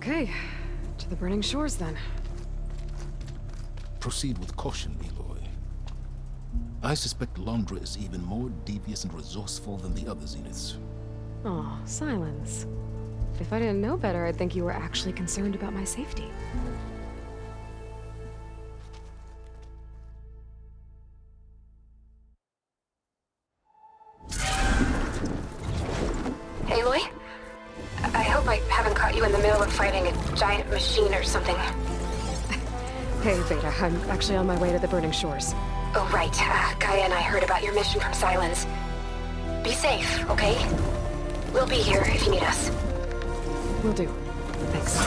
Okay, to the burning shores then. Proceed with caution, Aloy. I suspect Londra is even more devious and resourceful than the other Zeniths. Oh, Silence. If I didn't know better, I'd think you were actually concerned about my safety. Aloy? I hope I haven't caught you in the middle of fighting a giant machine or something. Hey, Beta, I'm actually on my way to the burning shores. Oh, right. Gaia and I heard about your mission from Silence. Be safe, okay? We'll be here if you need us. Will do. Thanks.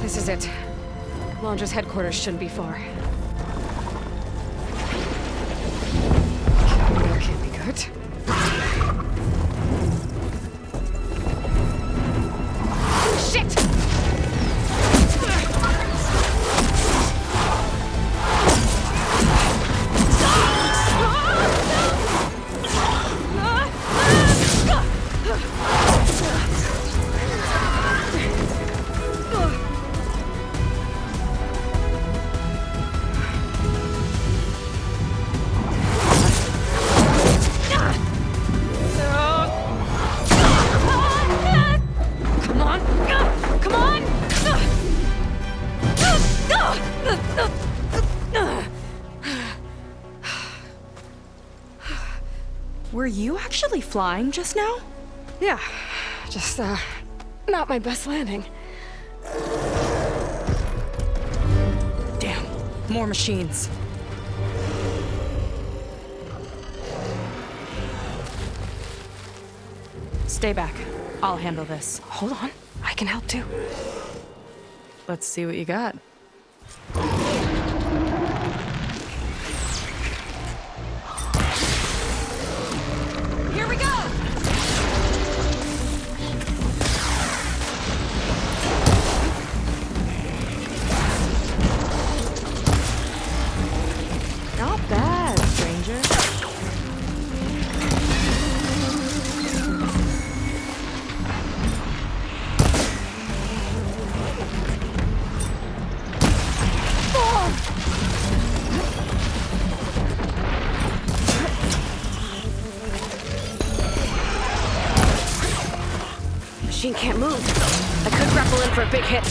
This is it. Londra's headquarters shouldn't be far. That can't be good. Shit! Were you actually flying just now? Yeah, just, not my best landing. Damn, more machines. Stay back. I'll handle this. Hold on, I can help too. Let's see what you got. Here we go! Not bad, stranger. Machine can't move. I could grapple in for a big hit.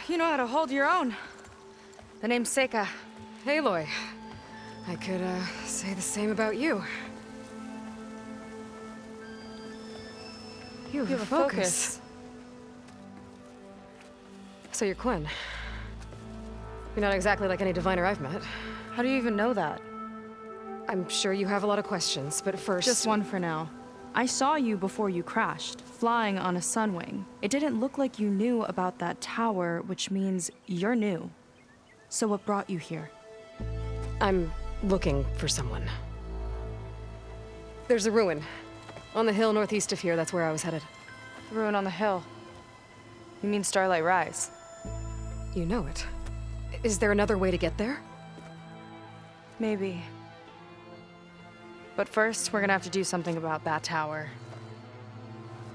You know how to hold your own. The name's Seika. Aloy. I could, say the same about you. You have a focus. So you're Quinn. You're not exactly like any diviner I've met. How do you even know that? I'm sure you have a lot of questions, but first... Just one for now. I saw you before you crashed, flying on a sunwing. It didn't look like you knew about that tower, which means you're new. So what brought you here? I'm looking for someone. There's a ruin. On the hill northeast of here, that's where I was headed. The ruin on the hill. You mean Starlight Rise? You know it. Is there another way to get there? Maybe. But first, we're gonna have to do something about that tower.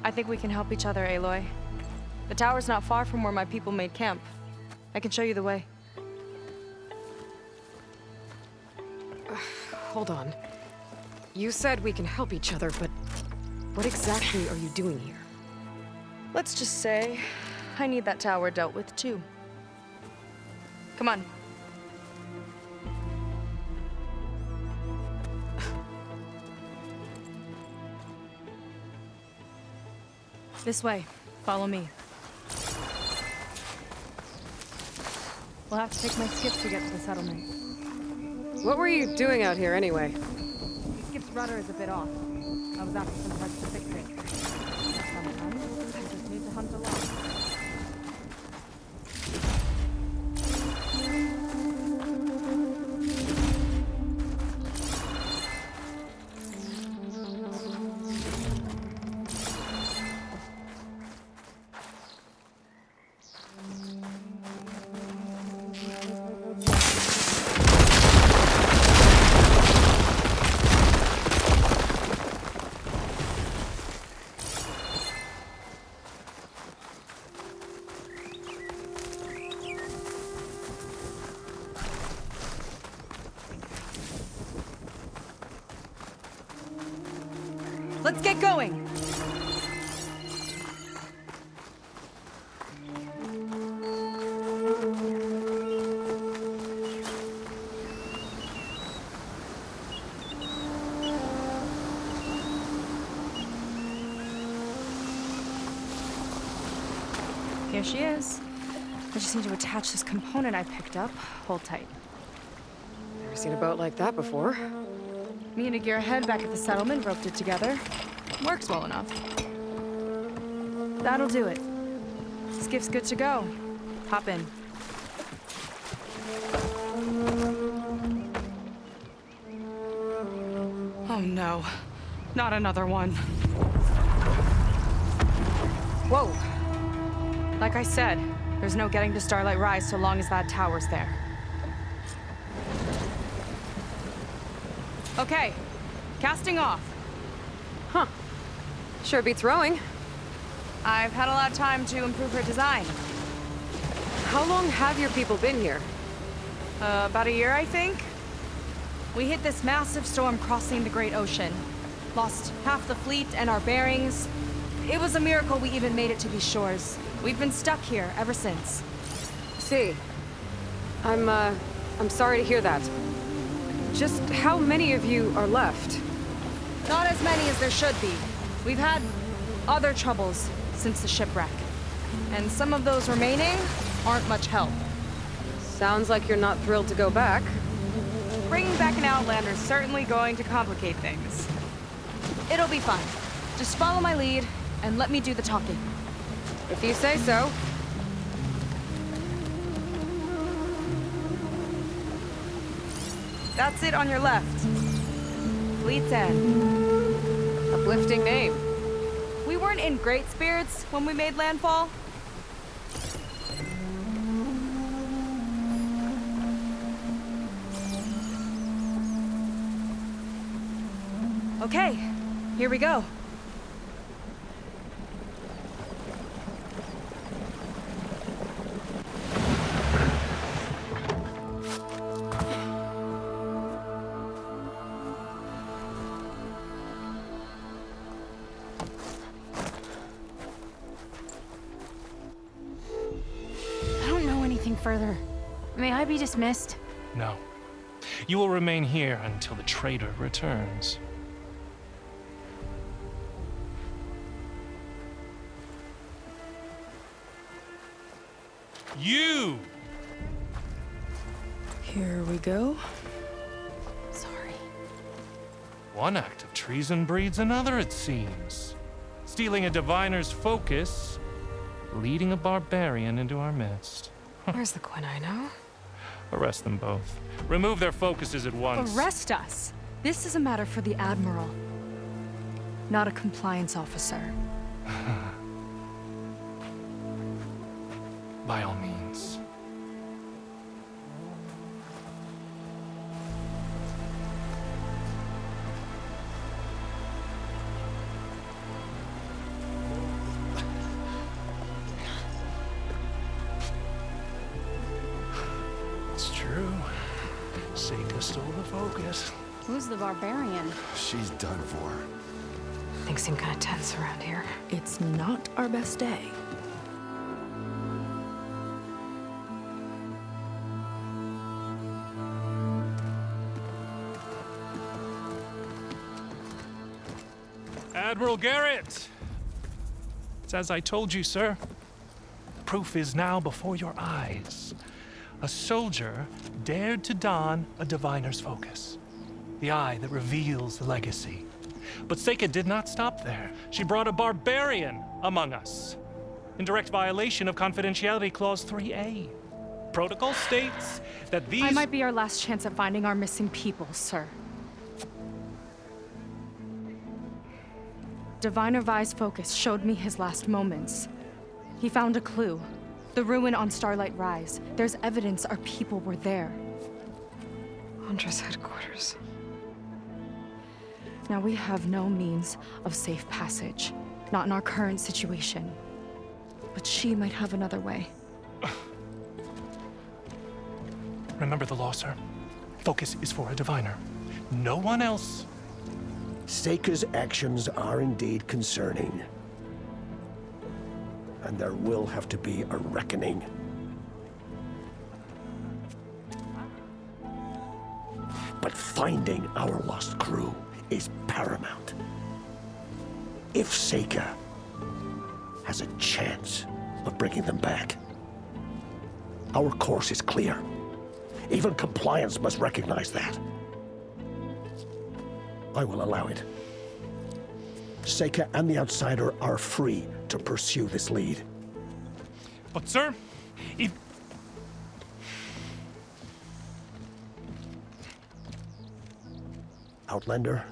I think we can help each other, Aloy. The tower's not far from where my people made camp. I can show you the way. Hold on. You said we can help each other, but what exactly are you doing here? Let's just say I need that tower dealt with too. Come on. This way. Follow me. We'll have to take my skiff to get to the settlement. What were you doing out here anyway? The skiff's rudder is a bit off. I was after some parts to fix it. Sometimes I just need to hunt alone. Let's get going! Here she is. I just need to attach this component I picked up. Hold tight. Never seen a boat like that before. Me and a gearhead back at the settlement roped it together. Works well enough. That'll do it. Skiff's good to go. Hop in. Oh no. Not another one. Whoa. Like I said, there's no getting to Starlight Rise so long as that tower's there. Okay, casting off. Huh. Sure beats rowing. I've had a lot of time to improve her design. How long have your people been here? About a year, I think. We hit this massive storm crossing the Great Ocean. Lost half the fleet and our bearings. It was a miracle we even made it to these shores. We've been stuck here ever since. See. I'm sorry to hear that. Just how many of you are left? Not as many as there should be. We've had other troubles since the shipwreck. And some of those remaining aren't much help. Sounds like you're not thrilled to go back. Bringing back an Outlander is certainly going to complicate things. It'll be fine. Just follow my lead and let me do the talking. If you say so. That's it on your left. Fleet's End. Uplifting name. We weren't in great spirits when we made landfall. Okay, here we go. Further. May I be dismissed? No. You will remain here until the traitor returns. You! Here we go. Sorry. One act of treason breeds another, it seems. Stealing a diviner's focus, leading a barbarian into our midst. Where's the quinino? Arrest them both. Remove their focuses at once. Arrest us. This is a matter for the Admiral, not a compliance officer. By all means. Seika stole the focus. Who's the barbarian? She's done for. Things seem kind of tense around here. It's not our best day. Admiral Garrett! It's as I told you, sir. Proof is now before your eyes. A soldier dared to don a diviner's focus, the eye that reveals the legacy. But Seika did not stop there. She brought a barbarian among us, in direct violation of Confidentiality Clause 3A. Protocol states that these— I might be our last chance at finding our missing people, sir. Diviner Vi's focus showed me his last moments. He found a clue. The ruin on Starlight Rise. There's evidence our people were there. Huntress headquarters. Now we have no means of safe passage. Not in our current situation. But she might have another way. Remember the law, sir. Focus is for a diviner. No one else. Seika's actions are indeed concerning. And there will have to be a reckoning. But finding our lost crew is paramount. If Seika has a chance of bringing them back, our course is clear. Even compliance must recognize that. I will allow it. Seika and the Outsider are free to pursue this lead. But, sir, if— Outlander,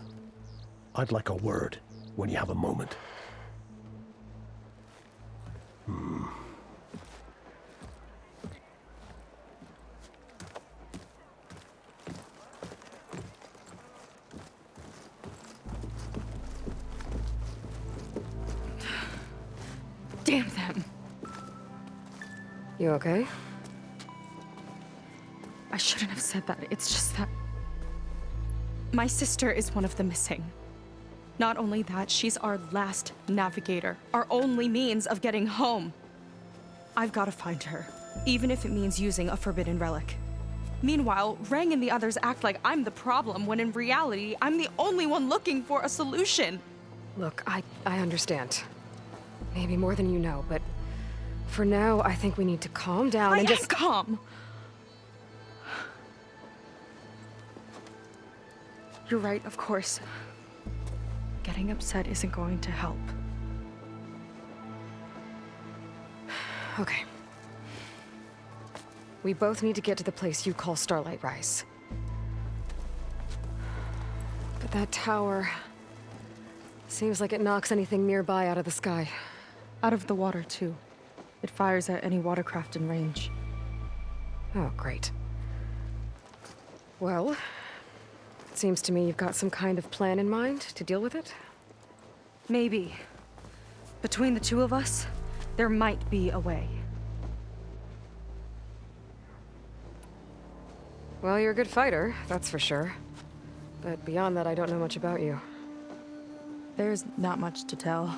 I'd like a word when you have a moment. Damn them. You okay? I shouldn't have said that. It's just that my sister is one of the missing. Not only that, she's our last navigator, our only means of getting home. I've got to find her, even if it means using a forbidden relic. Meanwhile, Rang and the others act like I'm the problem, when in reality, I'm the only one looking for a solution. Look, I understand. Maybe more than you know, but for now, I think we need to calm down and just— calm. You're right, of course. Getting upset isn't going to help. Okay. We both need to get to the place you call Starlight Rise. But that tower seems like it knocks anything nearby out of the sky. Out of the water, too. It fires at any watercraft in range. Oh, great. Well, it seems to me you've got some kind of plan in mind to deal with it. Maybe. Between the two of us, there might be a way. Well, you're a good fighter, that's for sure. But beyond that, I don't know much about you. There's not much to tell.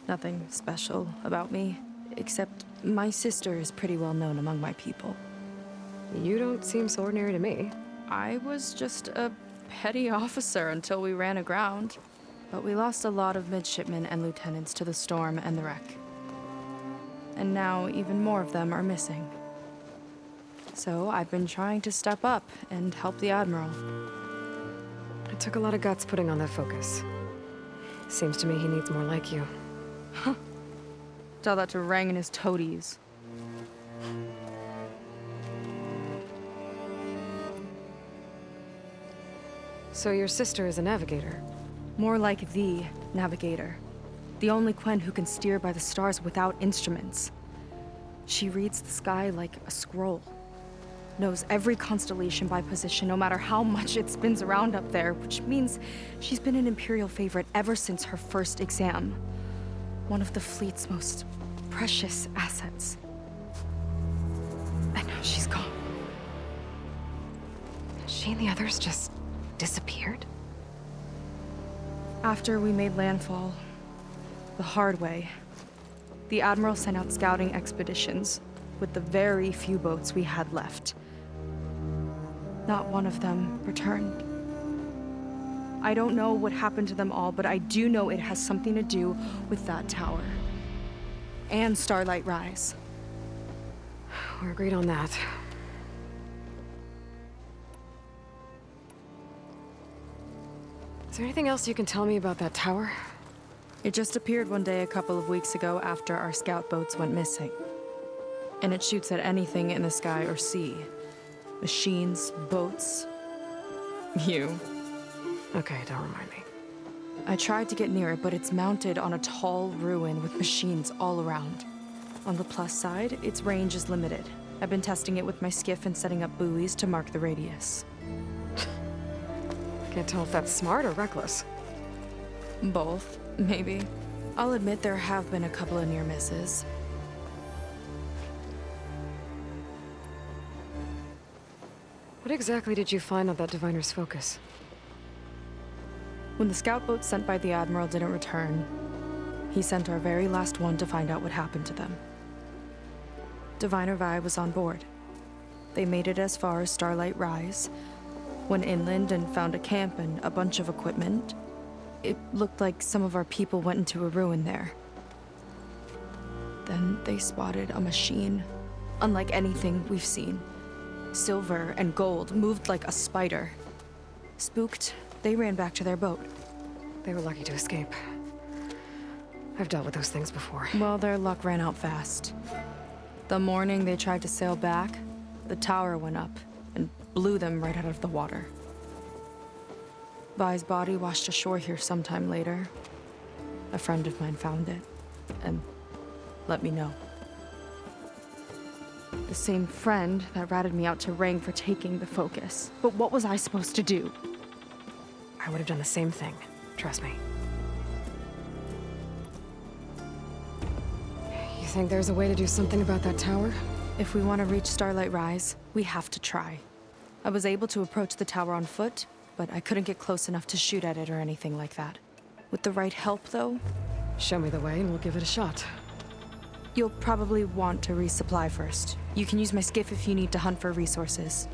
Nothing special about me, except my sister is pretty well known among my people. You don't seem so ordinary to me. I was just a petty officer until we ran aground. But we lost a lot of midshipmen and lieutenants to the storm and the wreck. And now even more of them are missing. So I've been trying to step up and help the Admiral. It took a lot of guts putting on that focus. Seems to me he needs more like you. Tell that to Rang and his toadies. So your sister is a navigator? More like the navigator. The only Quen who can steer by the stars without instruments. She reads the sky like a scroll. Knows every constellation by position, no matter how much it spins around up there, which means she's been an Imperial favorite ever since her first exam. One of the fleet's most precious assets. And now she's gone. she and the others just disappeared? After we made landfall, the hard way, the Admiral sent out scouting expeditions with the very few boats we had left. Not one of them returned. I don't know what happened to them all, but I do know it has something to do with that tower. And Starlight Rise. We're agreed on that. Is there anything else you can tell me about that tower? It just appeared one day a couple of weeks ago after our scout boats went missing. And it shoots at anything in the sky or sea. Machines, boats. You. Okay, don't remind me. I tried to get near it, but it's mounted on a tall ruin with machines all around. On the plus side, its range is limited. I've been testing it with my skiff and setting up buoys to mark the radius. Can't tell if that's smart or reckless. Both, maybe. I'll admit there have been a couple of near misses. What exactly did you find on that diviner's focus? When the scout boat sent by the Admiral didn't return, he sent our very last one to find out what happened to them. Diviner Vi was on board. They made it as far as Starlight Rise, went inland and found a camp and a bunch of equipment. It looked like some of our people went into a ruin there. Then they spotted a machine, unlike anything we've seen. Silver and gold, moved like a spider. Spooked, they ran back to their boat. They were lucky to escape. I've dealt with those things before. Well, their luck ran out fast. The morning they tried to sail back, the tower went up and blew them right out of the water. Vi's body washed ashore here sometime later. A friend of mine found it and let me know. The same friend that ratted me out to Rang for taking the focus. But what was I supposed to do? I would have done the same thing. Trust me. You think there's a way to do something about that tower? If we want to reach Starlight Rise, we have to try. I was able to approach the tower on foot, but I couldn't get close enough to shoot at it or anything like that. With the right help, though, Show me the way and we'll give it a shot. you'll probably want to resupply first. You can use my skiff if you need to hunt for resources.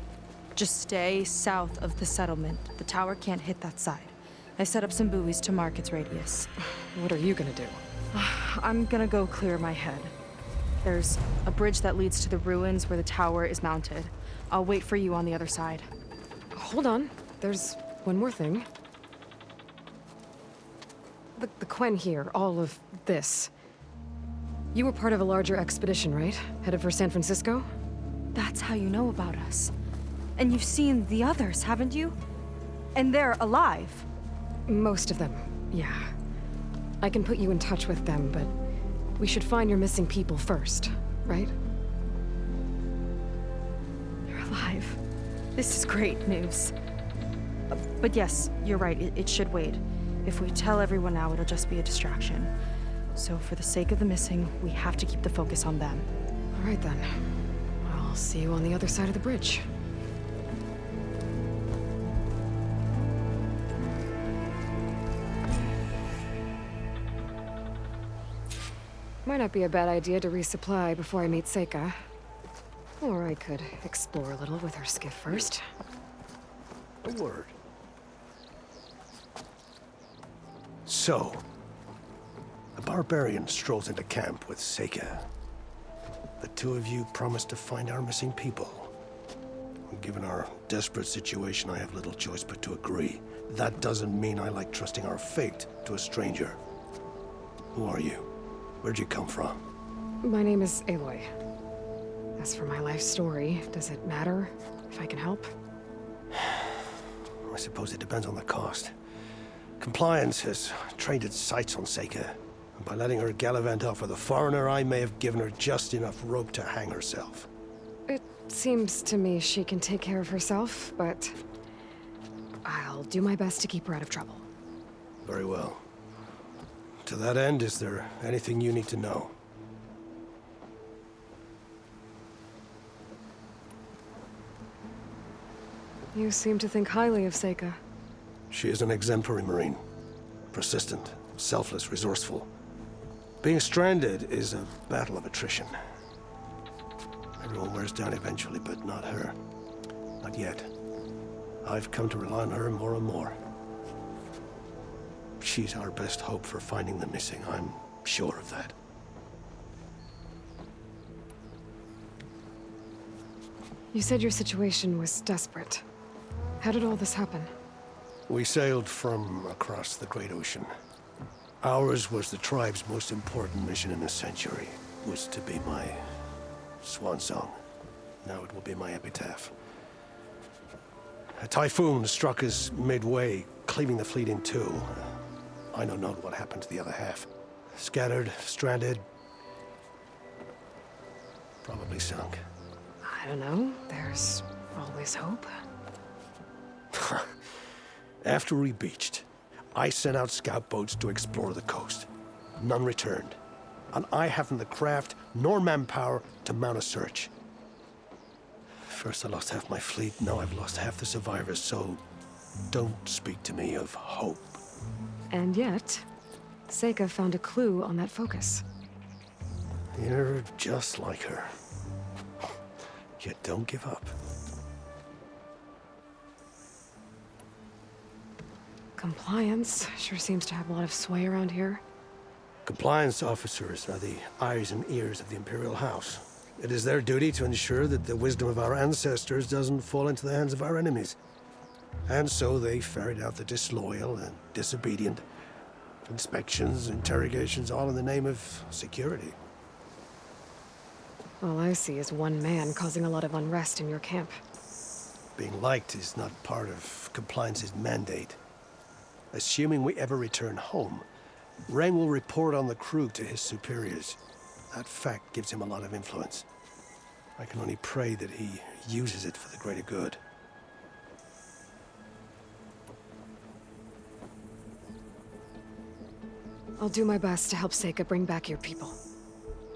Just stay south of the settlement. The tower can't hit that side. I set up some buoys to mark its radius. What are you gonna do? I'm gonna go clear my head. There's a bridge that leads to the ruins where the tower is mounted. I'll wait for you on the other side. Hold on. There's one more thing. The Quen here, all of this. You were part of a larger expedition, right? Headed for San Francisco? That's how you know about us. And you've seen the others, haven't you? And they're alive. Most of them, yeah. I can put you in touch with them, but we should find your missing people first, right? They're alive. This is great news. But yes, you're right, it should wait. If we tell everyone now, it'll just be a distraction. So for the sake of the missing, we have to keep the focus on them. All right then. I'll see you on the other side of the bridge. Might not be a bad idea to resupply before I meet Seika. Or I could explore a little with her skiff first. A word. So, a barbarian strolls into camp with Seika. The two of you promised to find our missing people. Given our desperate situation, I have little choice but to agree. That doesn't mean I like trusting our fate to a stranger. Who are you? Where'd you come from? My name is Aloy. As for my life story, does it matter if I can help? I suppose it depends on the cost. Compliance has trained its sights on Seika. And by letting her gallivant off with a foreigner, I may have given her just enough rope to hang herself. It seems to me she can take care of herself, but I'll do my best to keep her out of trouble. Very well. To that end, is there anything you need to know? You seem to think highly of Seika. She is an exemplary Marine. Persistent, selfless, resourceful. Being stranded is a battle of attrition. Everyone wears down eventually, but not her. Not yet. I've come to rely on her more and more. She's our best hope for finding the missing. I'm sure of that. You said your situation was desperate. How did all this happen? We sailed from across the Great Ocean. Ours was the tribe's most important mission in a century. It was to be my swan song. Now it will be my epitaph. A typhoon struck us midway, cleaving the fleet in two. I know not what happened to the other half. Scattered, stranded, probably sunk. I don't know. There's always hope. After we beached, I sent out scout boats to explore the coast. None returned. And I haven't the craft nor manpower to mount a search. First I lost half my fleet, now I've lost half the survivors, so don't speak to me of hope. And yet, Seika found a clue on that focus. You're just like her. Yet don't give up. Compliance sure seems to have a lot of sway around here. Compliance officers are the eyes and ears of the Imperial House. It is their duty to ensure that the wisdom of our ancestors doesn't fall into the hands of our enemies. And so they ferret out the disloyal and disobedient. Inspections, interrogations, all in the name of security. All I see is one man causing a lot of unrest in your camp. Being liked is not part of compliance's mandate. Assuming we ever return home, Reng will report on the crew to his superiors. That fact gives him a lot of influence. I can only pray that he uses it for the greater good. I'll do my best to help Seika bring back your people.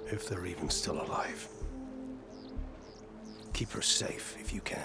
If they're even still alive. Keep her safe if you can.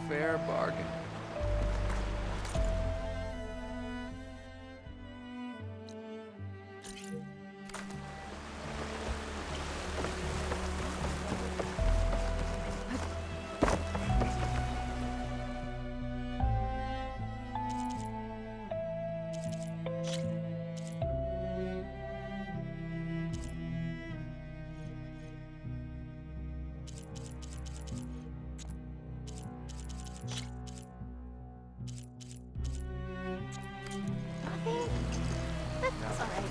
Fair bargain. That's alright.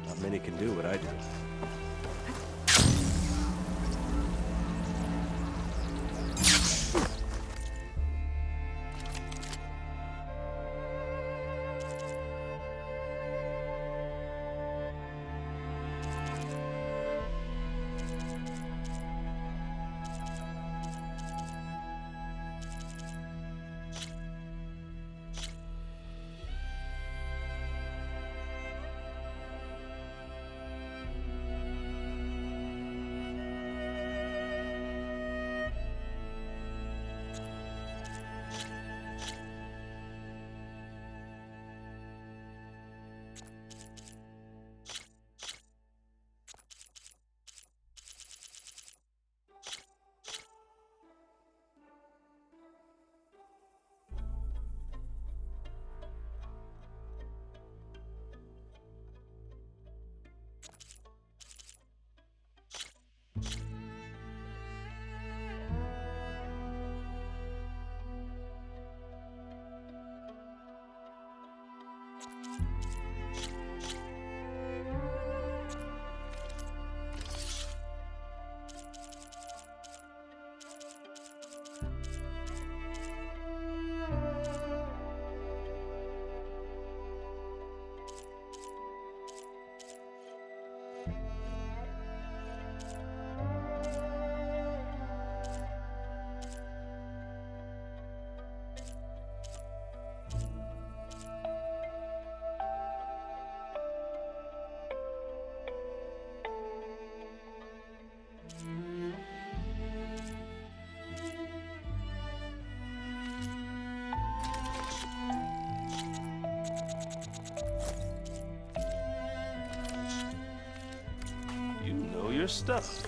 Not many can do what I do. You know your stuff.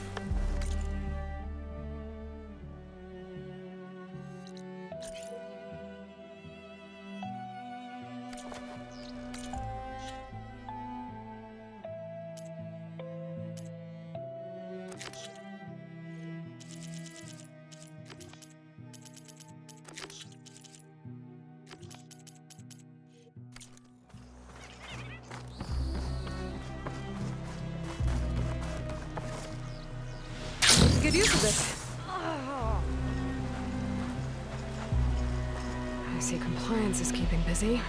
Good use of this. I see compliance is keeping busy.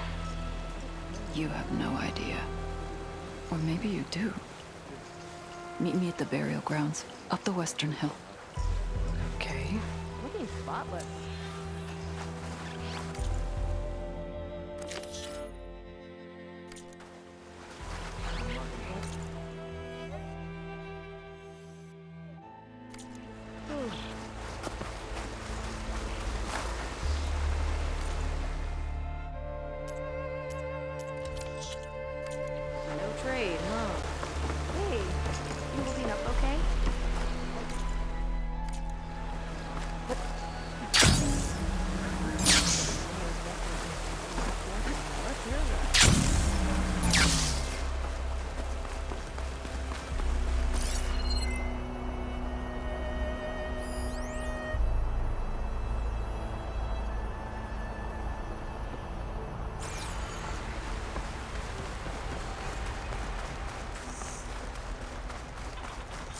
You have no idea. Or maybe you do. Meet me at the burial grounds, up the western hill. Okay. Looking spotless. No trade, huh? Hey, you holding up okay?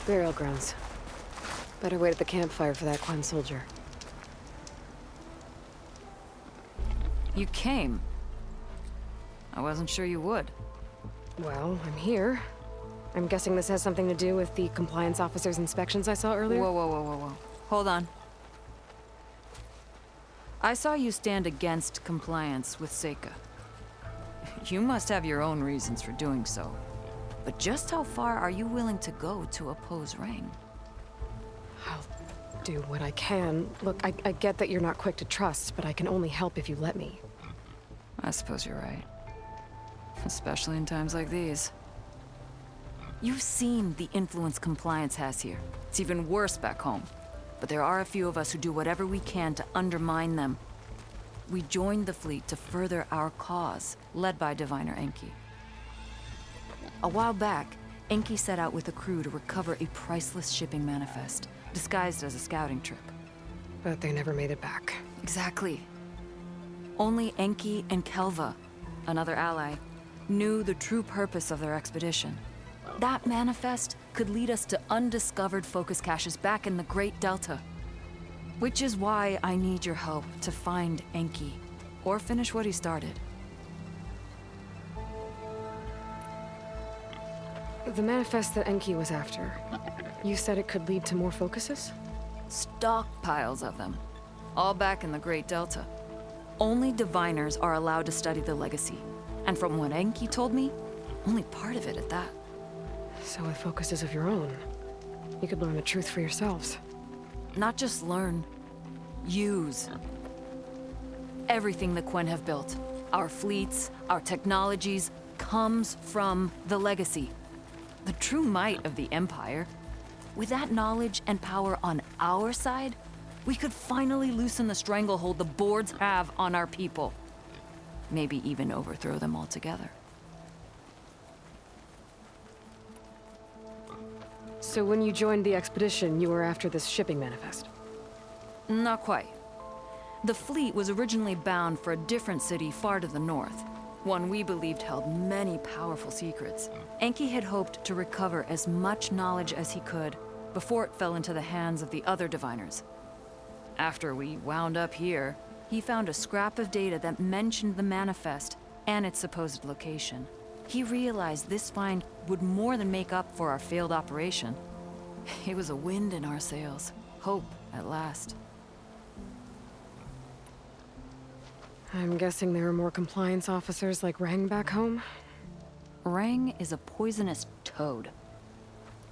Burial grounds. Better wait at the campfire for that Quen soldier. You came. I wasn't sure you would. Well, I'm here. I'm guessing this has something to do with the compliance officer's inspections I saw earlier? Whoa. Hold on. I saw you stand against compliance with Seika. You must have your own reasons for doing so. But just how far are you willing to go to oppose Rang? I'll do what I can. Look, I get that you're not quick to trust, but I can only help if you let me. I suppose you're right. Especially in times like these. You've seen the influence compliance has here. It's even worse back home. But there are a few of us who do whatever we can to undermine them. We joined the fleet to further our cause, led by Diviner Enki. A while back, Enki set out with a crew to recover a priceless shipping manifest, disguised as a scouting trip. But they never made it back. Exactly. Only Enki and Kelva, another ally, knew the true purpose of their expedition. That manifest could lead us to undiscovered focus caches back in the Great Delta. Which is why I need your help to find Enki, or finish what he started. The manifest that Enki was after, you said it could lead to more focuses? Stockpiles of them, all back in the Great Delta. Only diviners are allowed to study the legacy, and from what Enki told me, only part of it at that. So with focuses of your own, you could learn the truth for yourselves. Not just learn, use. Everything the Quen have built, our fleets, our technologies, comes from the legacy. The true might of the Empire. With that knowledge and power on our side, we could finally loosen the stranglehold the boards have on our people. Maybe even overthrow them altogether. So when you joined the expedition, you were after this shipping manifest? Not quite. The fleet was originally bound for a different city far to the north. one we believed held many powerful secrets. Enki had hoped to recover as much knowledge as he could before it fell into the hands of the other diviners. After we wound up here, he found a scrap of data that mentioned the manifest and its supposed location. He realized this find would more than make up for our failed operation. It was a wind in our sails. Hope, at last. I'm guessing there are more compliance officers like Rang back home? Rang is a poisonous toad.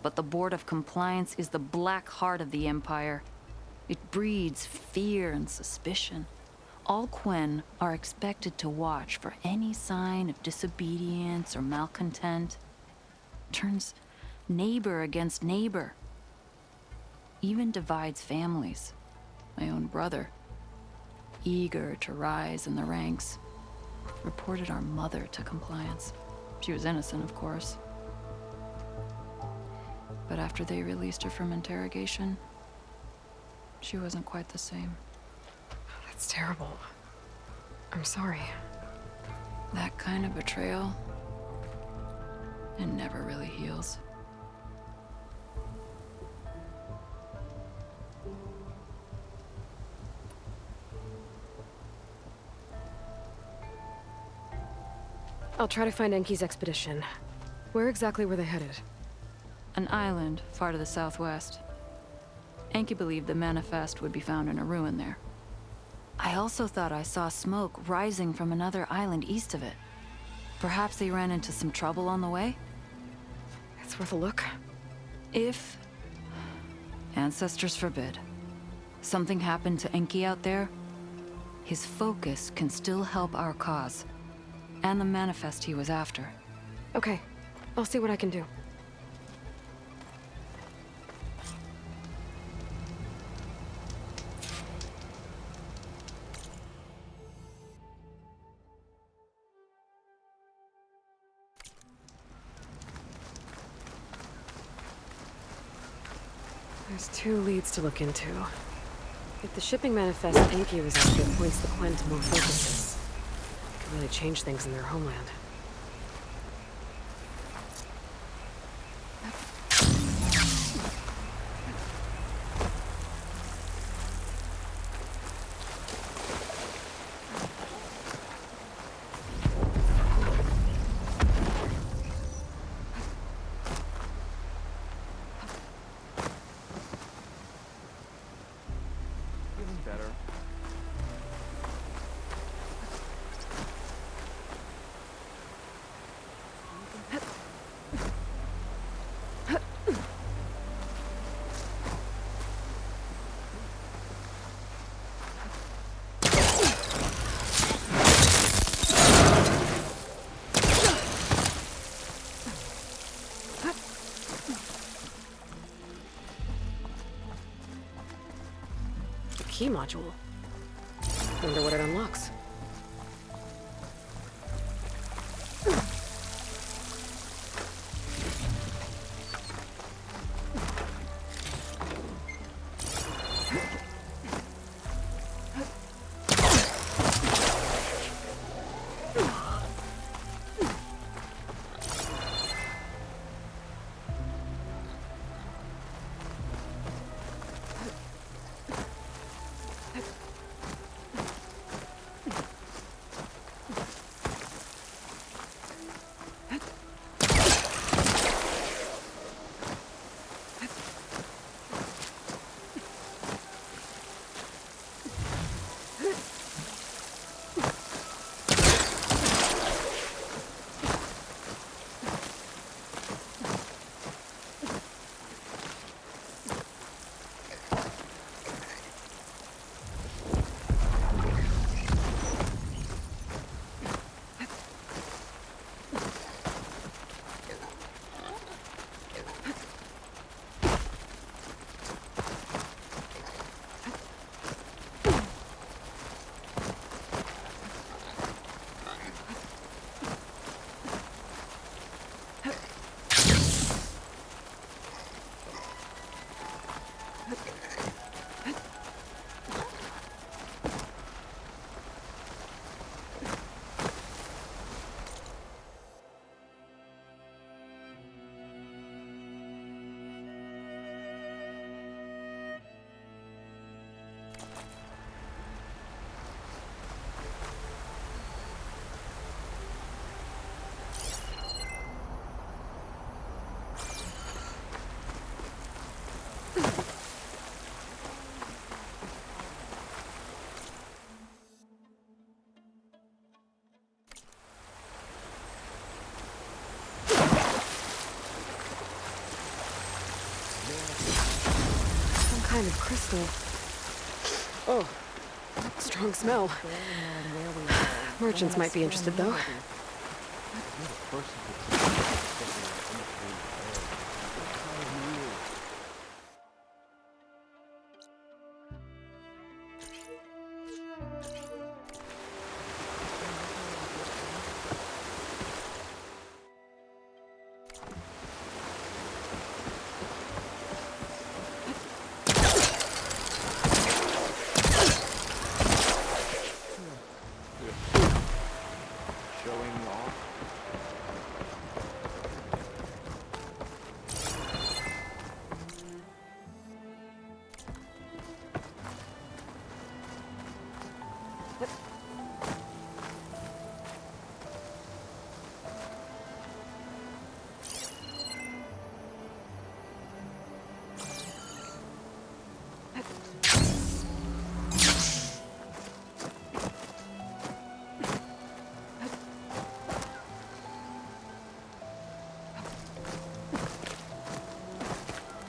But the Board of Compliance is the black heart of the Empire. It breeds fear and suspicion. All Quen are expected to watch for any sign of disobedience or malcontent. Turns neighbor against neighbor. Even divides families. My own brother, eager to rise in the ranks, reported our mother to compliance. She was innocent, of course. But after they released her from interrogation, she wasn't quite the same. That's terrible. I'm sorry. That kind of betrayal, it never really heals. I'll try to find Enki's expedition. Where exactly were they headed? An island far to the southwest. Enki believed the manifest would be found in a ruin there. I also thought I saw smoke rising from another island east of it. Perhaps they ran into some trouble on the way? It's worth a look. If, ancestors forbid, something happened to Enki out there, his focus can still help our cause, and the manifest he was after. Okay, I'll see what I can do. There's 2 leads to look into. If the shipping manifest Enki was after points the Quen to more focuses, it could really change things in their homeland. Key module. Wonder what it unlocks. crystal. Oh, strong smell. Merchants might be interested, though.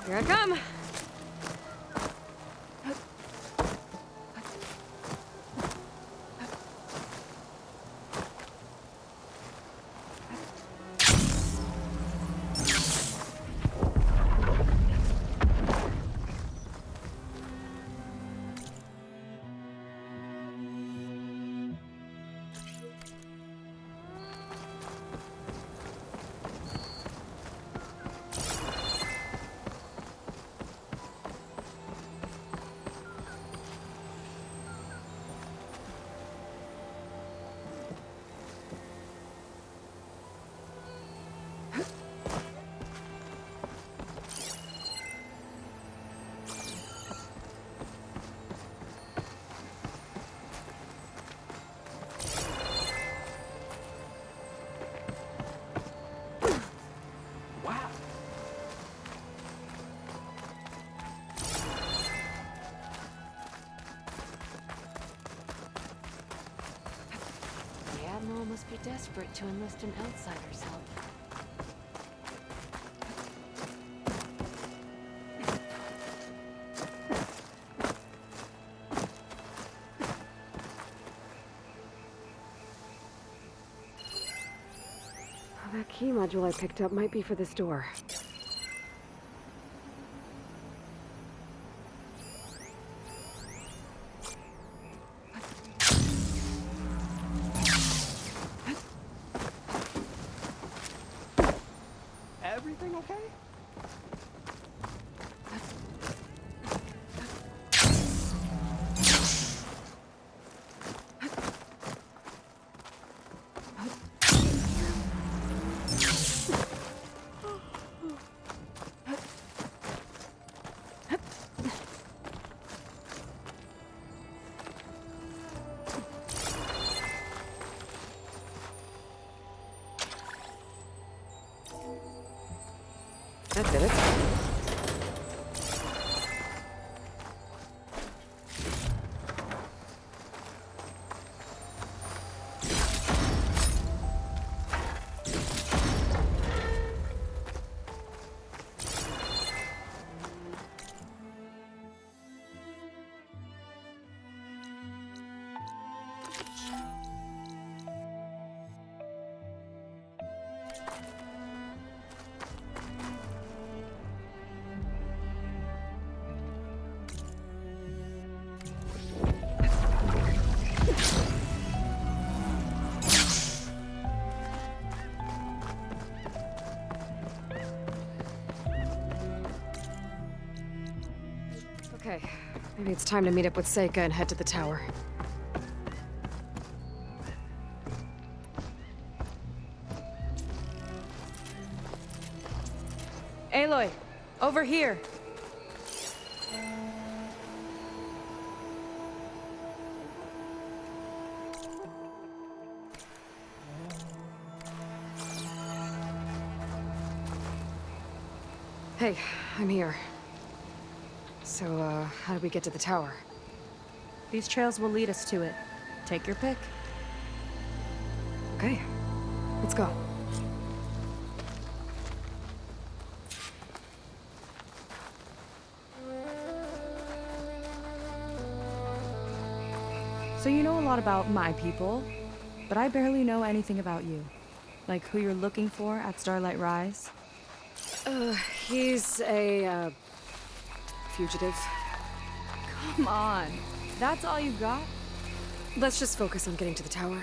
Here I come. Must be desperate to enlist an outsider's help. That key module I picked up might be for this door. Everything okay? That did it. Okay, maybe it's time to meet up with Seika and head to the tower. Aloy, over here. Hey, I'm here. So, how do we get to the tower? These trails will lead us to it. Take your pick. Okay, let's go. So you know a lot about my people, but I barely know anything about you. Like who you're looking for at Starlight Rise? He's a, fugitive. Come on, that's all you got? Let's just focus on getting to the tower.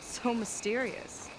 So mysterious.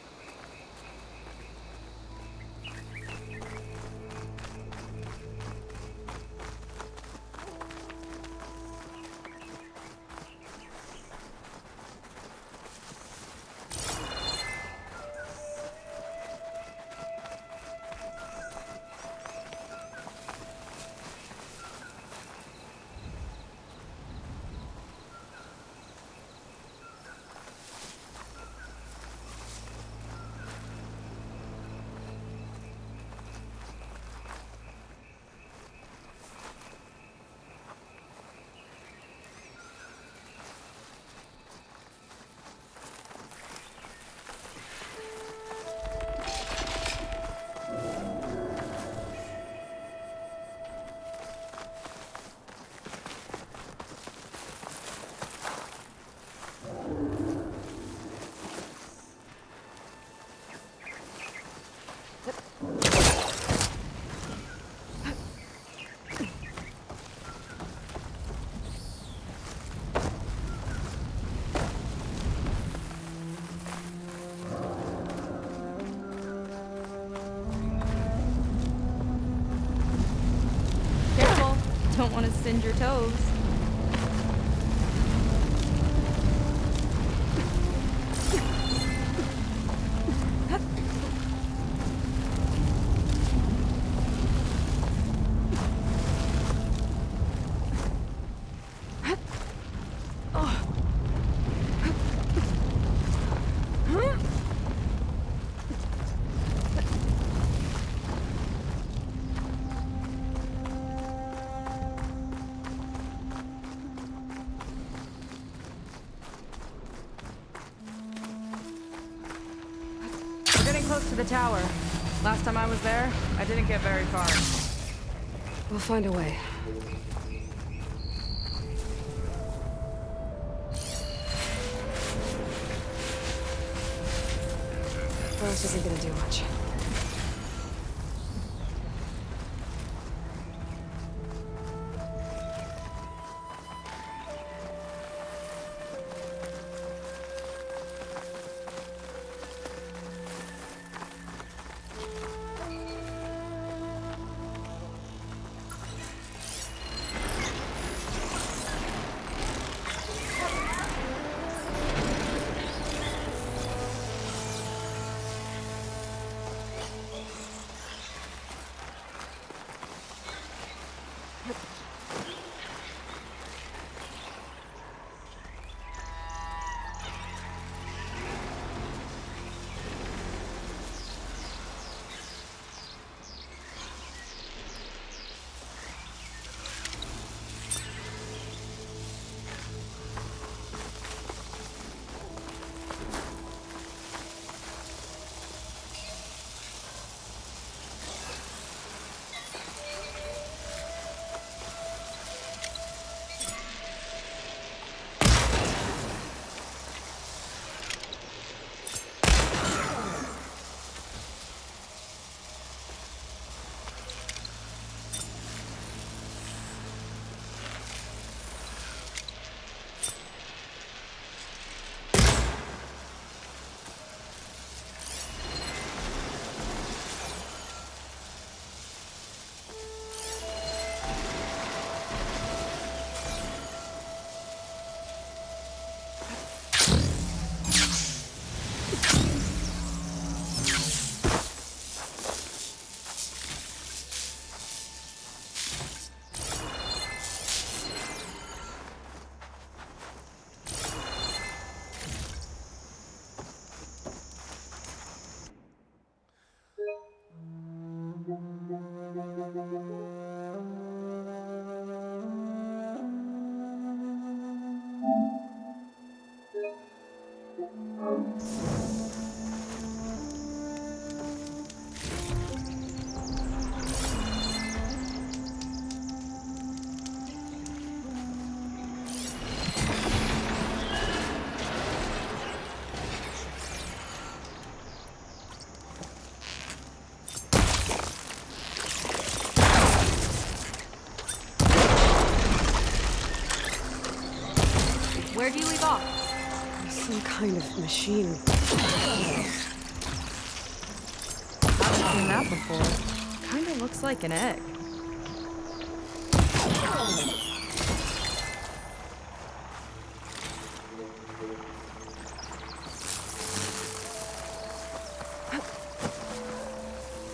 Don't want to singe your toes. Close to the tower. Last time I was there, I didn't get very far. We'll find a way. Forest isn't gonna do much. off. Some kind of machine. Haven't seen that before. Kinda looks like an egg.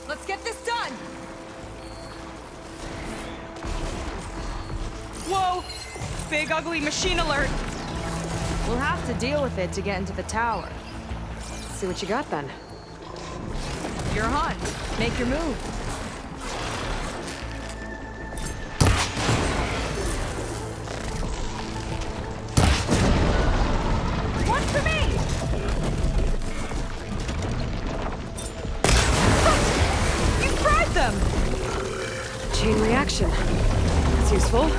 Let's get this done! Whoa! Big ugly machine alert! We'll have to deal with it to get into the tower. See what you got then. You're on. Make your move. One for me! You fried them! Chain reaction. That's useful.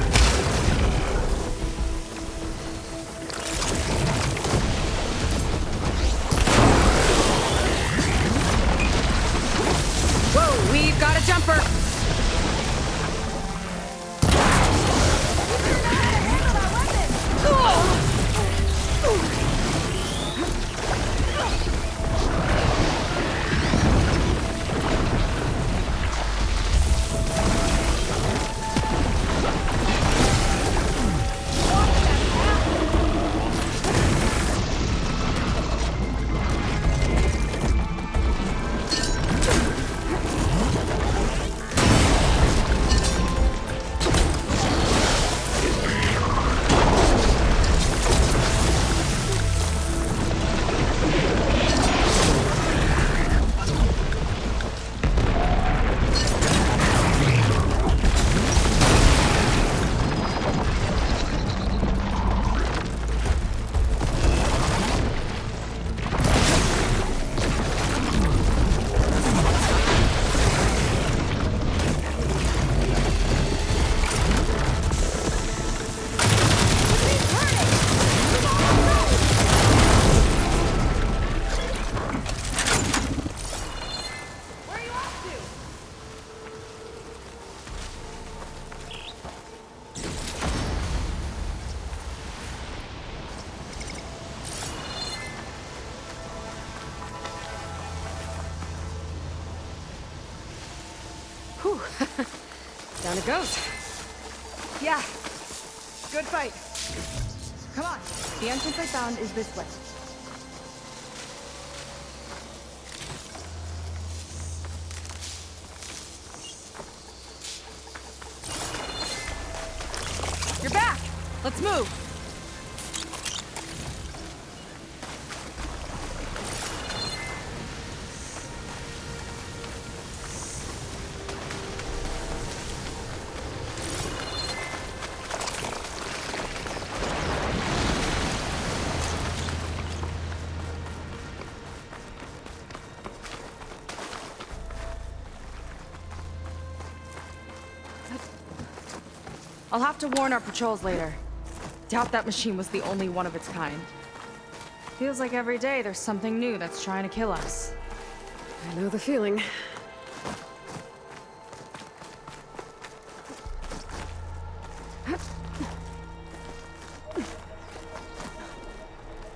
Woo! We've got a jumper! Whew. Down it goes. Yeah. Good fight. Come on. The entrance I found is this way. You're back. Let's move. I'll have to warn our patrols later. Doubt that machine was the only one of its kind. Feels like every day there's something new that's trying to kill us. I know the feeling.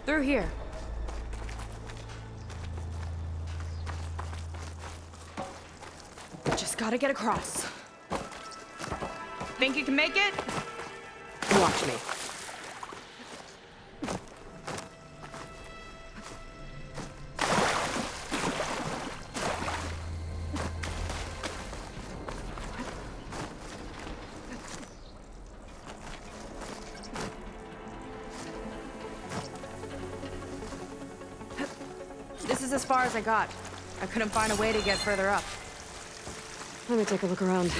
Through here. Just gotta get across. Think you can make it? Watch me. This is as far as I got. I couldn't find a way to get further up. Let me take a look around.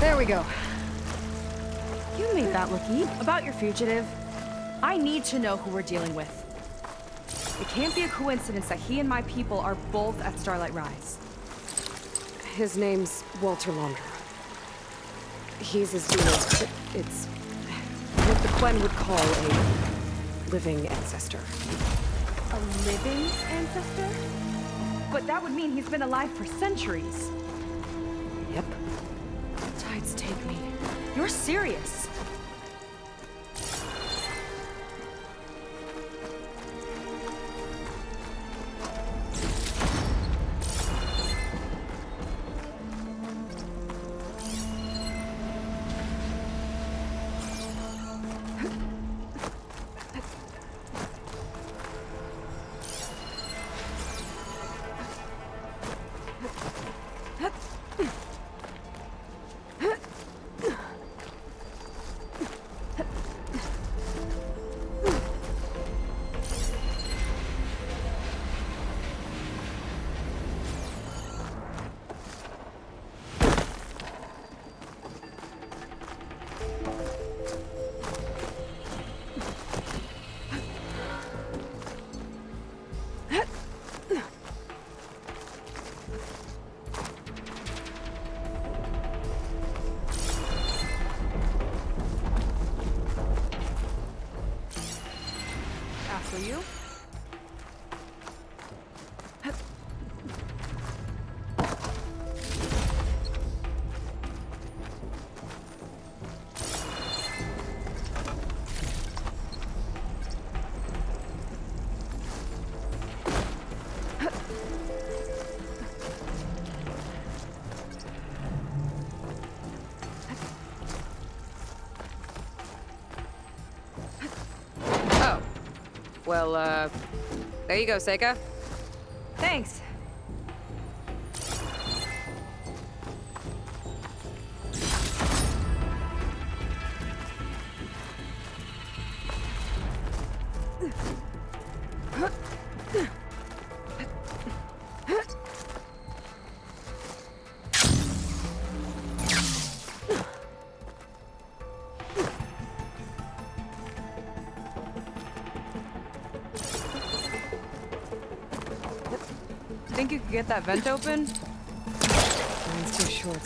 There we go. You made that look easy. About your fugitive, I need to know who we're dealing with. It can't be a coincidence that he and my people are both at Starlight Rise. His name's Walter Launder. He's as dear. It's what the Quen would call a living ancestor. A living ancestor? But that would mean he's been alive for centuries. Yep. Tides take me. You're serious. After you. Well, there you go, Seika. Thanks. Think you could get that vent open? Mine's too short.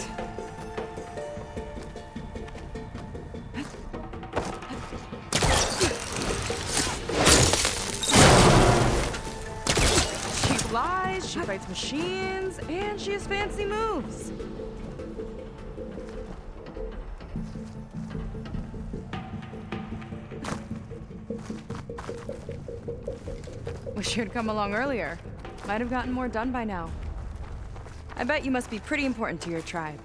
She flies, she fights machines, and she has fancy moves. Wish you'd come along earlier. Might have gotten more done by now. I bet you must be pretty important to your tribe.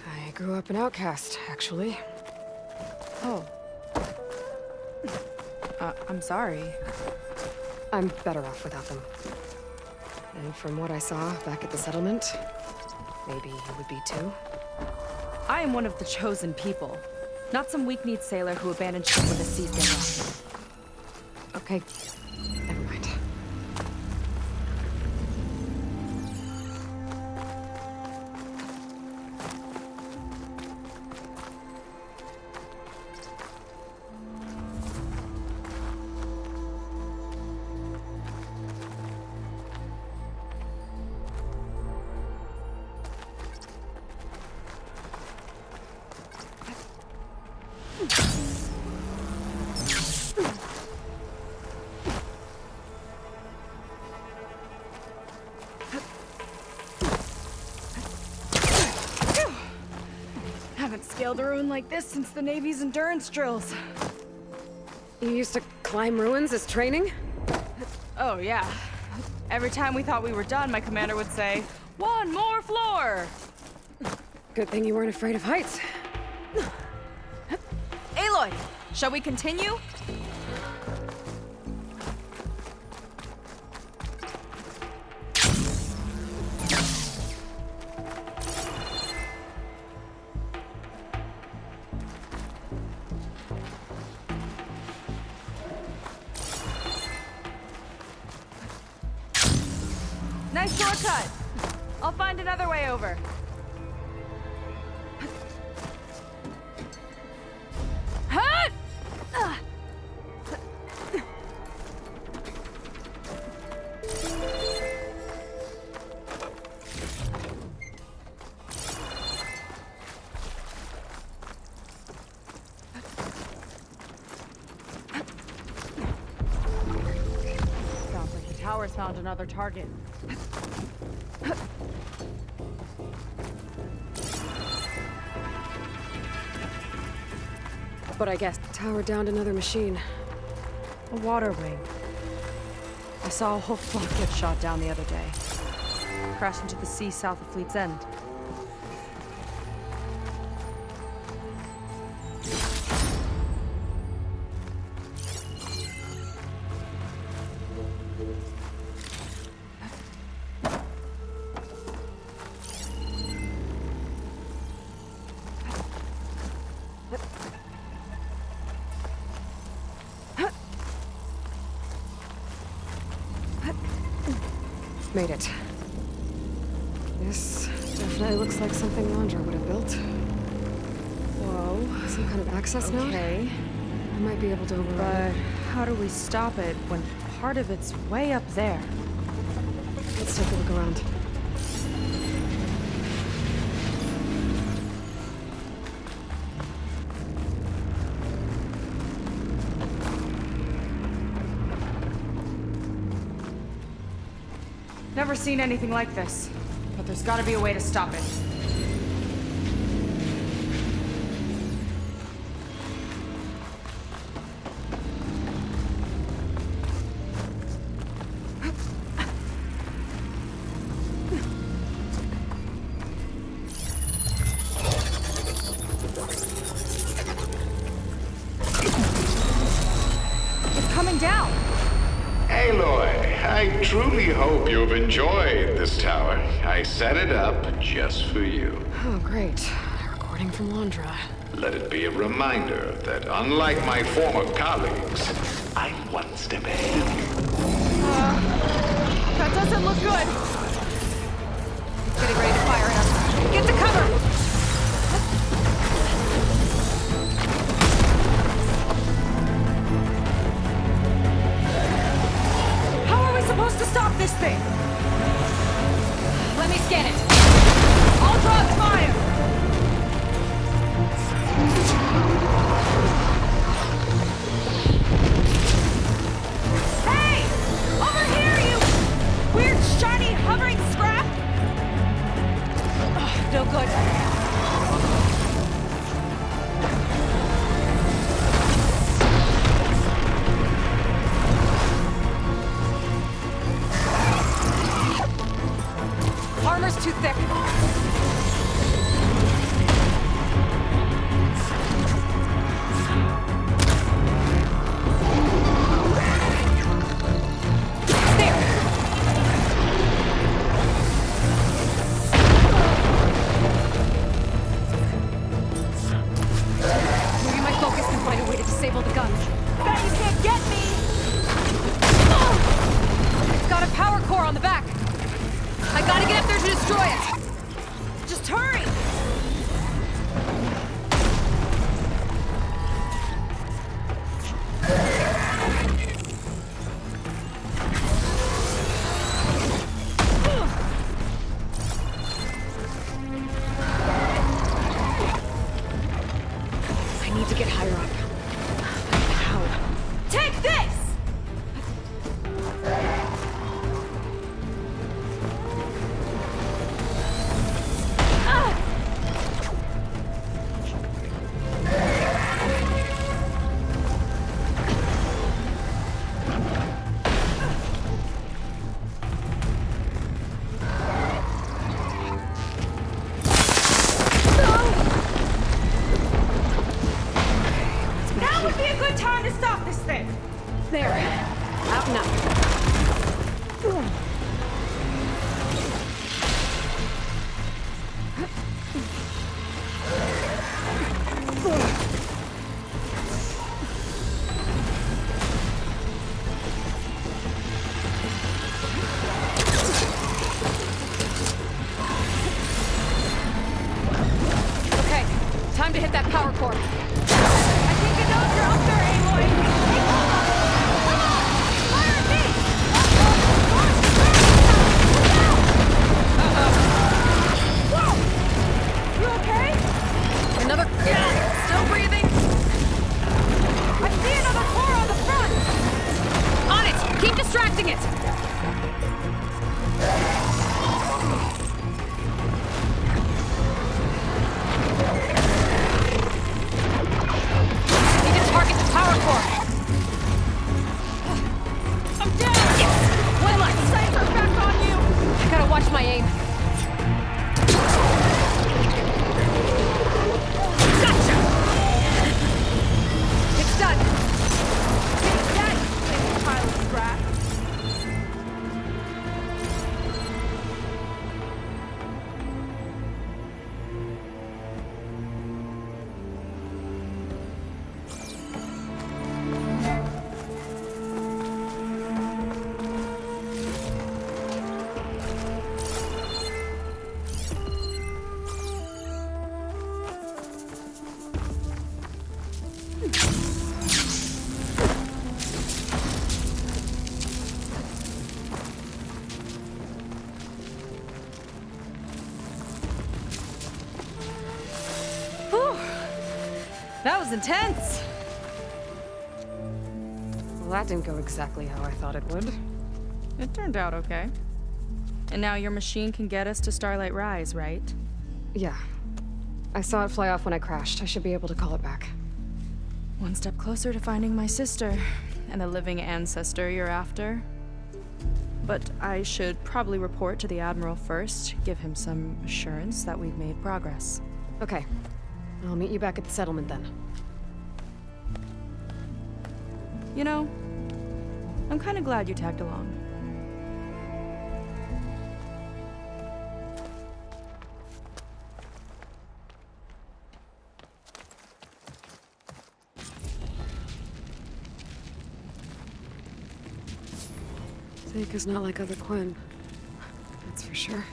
I grew up an outcast, actually. Oh. I'm sorry. I'm better off without them. And from what I saw back at the settlement, maybe you would be too. I am one of the chosen people, not some weak-kneed sailor who abandoned ship when the seas get rough. Okay, never mind. Haven't scaled a ruin like this since the Navy's endurance drills. You used to climb ruins as training? Oh, yeah. Every time we thought we were done, my commander would say, "One more floor!" Good thing you weren't afraid of heights. Aloy, shall we continue? Nice shortcut. I'll find another way over. Hut! Found another target. But I guess tower downed another machine. A water wing. I saw a whole flock get shot down the other day. Crashed into the sea south of Fleet's End. Made it. This definitely looks like something Landra would have built. Whoa. Some kind of access node? Okay. I might be able to override But it. how do we stop it when part of it's way up there? Let's take a look around. Never seen anything like this, but there's gotta be a way to stop it. It's coming down! Aloy, I truly hope you've enjoyed this tower. I set it up just for you. Oh, great. A recording from Landra. Let it be a reminder that unlike my former colleagues, I'm one step ahead of you. That doesn't look good! Getting ready to fire at us. Get to cover! Supposed to stop this thing? Let me scan it. I'll draw its fire. Hey! Over here, you weird, shiny, hovering scrap! Ugh, no good. Armor's too thick. There. Maybe my focus can find a way to disable the gun. Bet you can't get me! It's got a power core on the back. I gotta get up there to destroy it! Just hurry! I need to get higher up. How? Take this! There. Out now. Okay, time to hit that power core. I think it knows you're up there, Aloy. Hey, hold on. Come on, fire at me. Whoa! You okay? Another... Still breathing? I see another core on the front. On it! Keep distracting it! That was intense! Well, that didn't go exactly how I thought it would. It turned out okay. And now your machine can get us to Starlight Rise, right? Yeah. I saw it fly off when I crashed. I should be able to call it back. One step closer to finding my sister and the living ancestor you're after. But I should probably report to the Admiral first, give him some assurance that we've made progress. Okay. I'll meet you back at the settlement then. You know, I'm kind of glad you tagged along. Seika's not like other Quinn. That's for sure.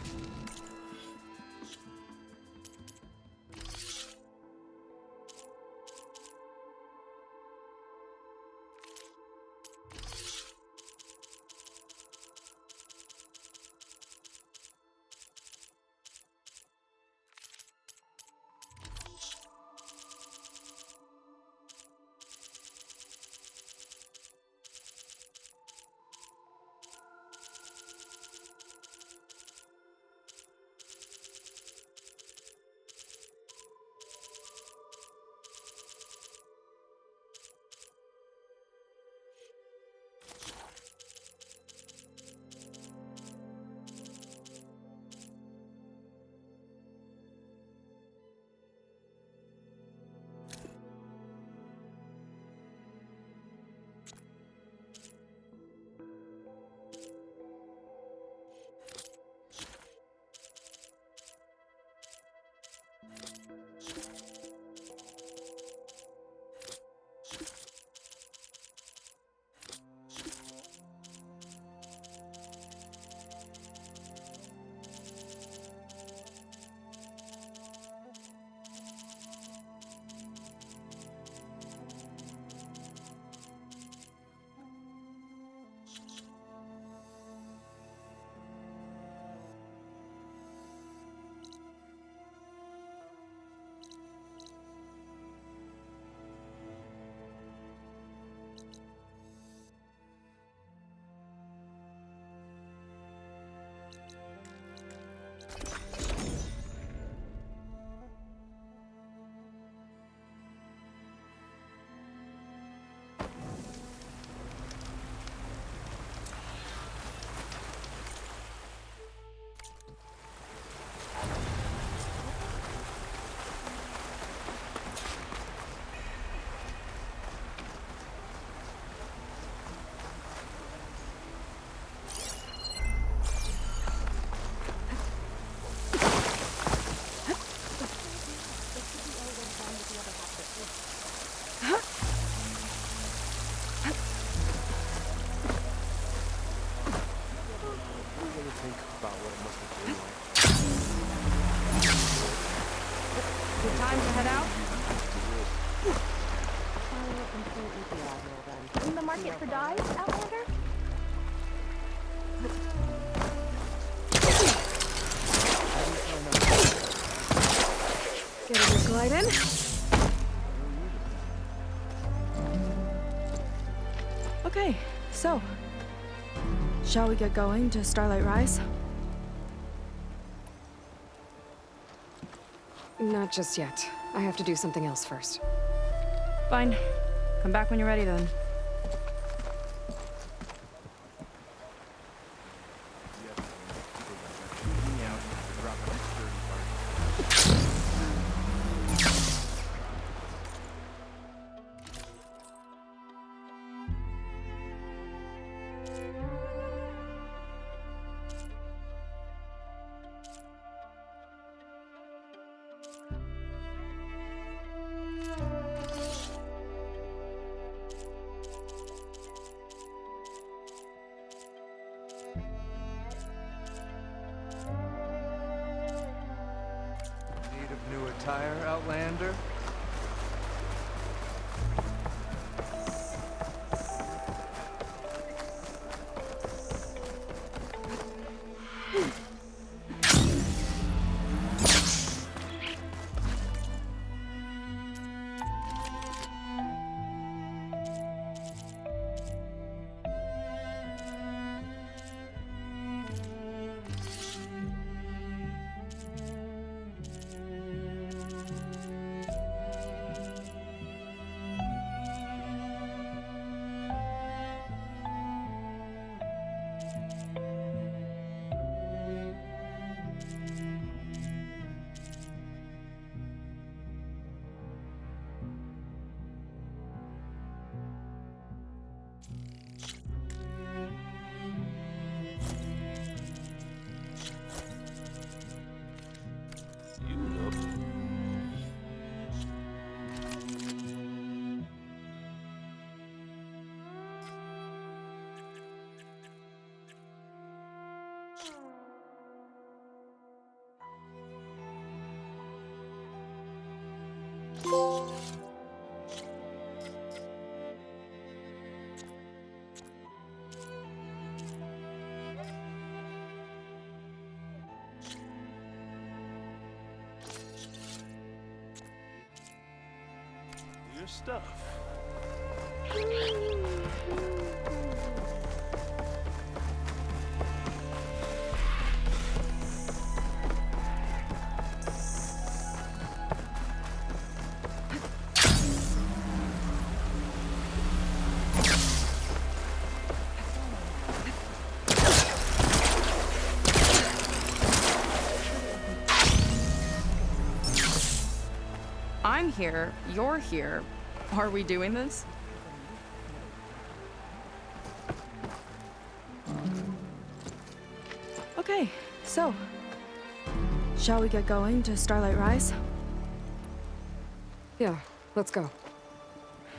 Good time to head out? In the market for dyes, Outlander? Get a good glide in. Okay, so, shall we get going to Starlight Rise? Not just yet. I have to do something else first. Fine. Come back when you're ready then. New attire, Outlander? your stuff. I'm here, you're here. Are we doing this? Okay, so shall we get going to Starlight Rise? Yeah, let's go.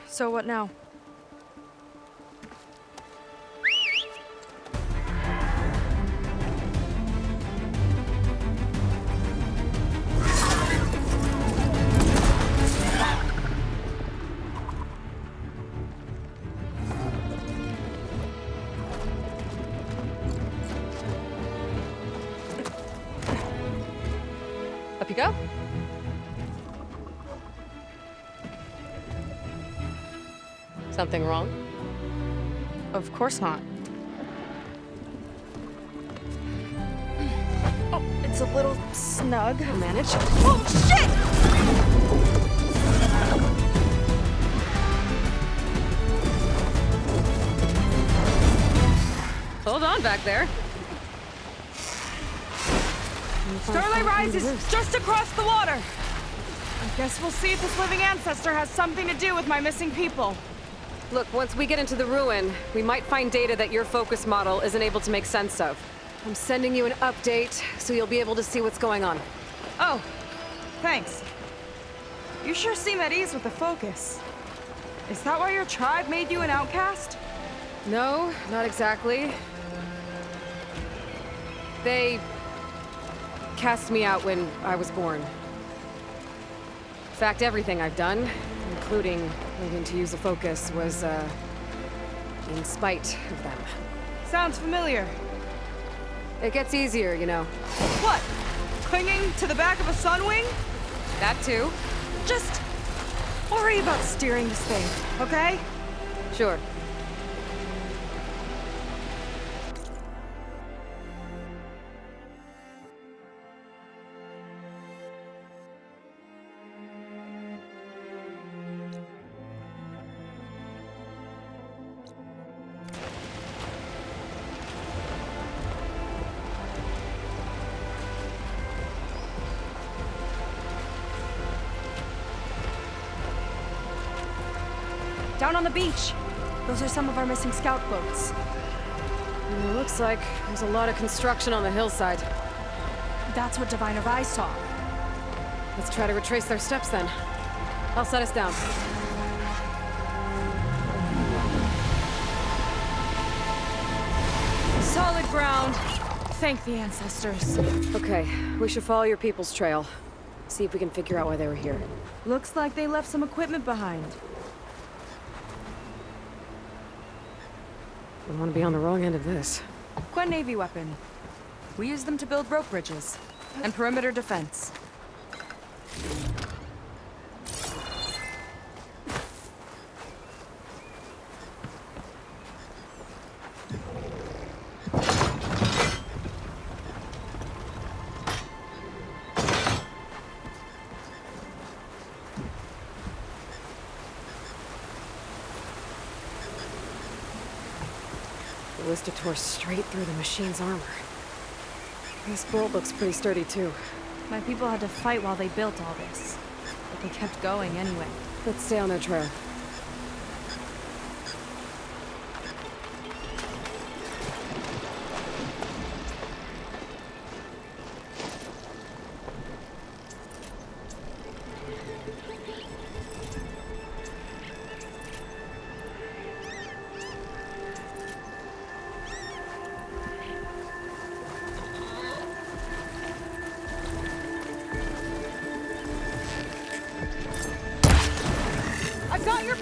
So what now? Up you go. Something wrong? Of course not. Oh, it's a little snug. I'll manage. Oh, shit! Hold on back there. Starlight Rise is just across the water. I guess we'll see if this living ancestor has something to do with my missing people. Look, once we get into the ruin, we might find data that your focus model isn't able to make sense of. I'm sending you an update, so you'll be able to see what's going on. Oh, thanks. You sure seem at ease with the focus. Is that why your tribe made you an outcast? No, not exactly. They cast me out when I was born. In fact, everything I've done, including learning to use a focus, was, in spite of them. Sounds familiar. It gets easier, you know. What? Clinging to the back of a sunwing? That too. Just worry about steering this thing, okay? Sure. Down on the beach. Those are some of our missing scout boats. It looks like there's a lot of construction on the hillside. That's what Diviner Rise saw. Let's try to retrace their steps then. I'll set us down. Solid ground. Thank the ancestors. Okay, we should follow your people's trail. See if we can figure out why they were here. Looks like they left some equipment behind. I want to be on the wrong end of this. Quen Navy weapon. We use them to build rope bridges and perimeter defense. The ballista tore straight through the machine's armor. This bolt looks pretty sturdy, too. My people had to fight while they built all this, but they kept going anyway. Let's stay on their trail. I've got your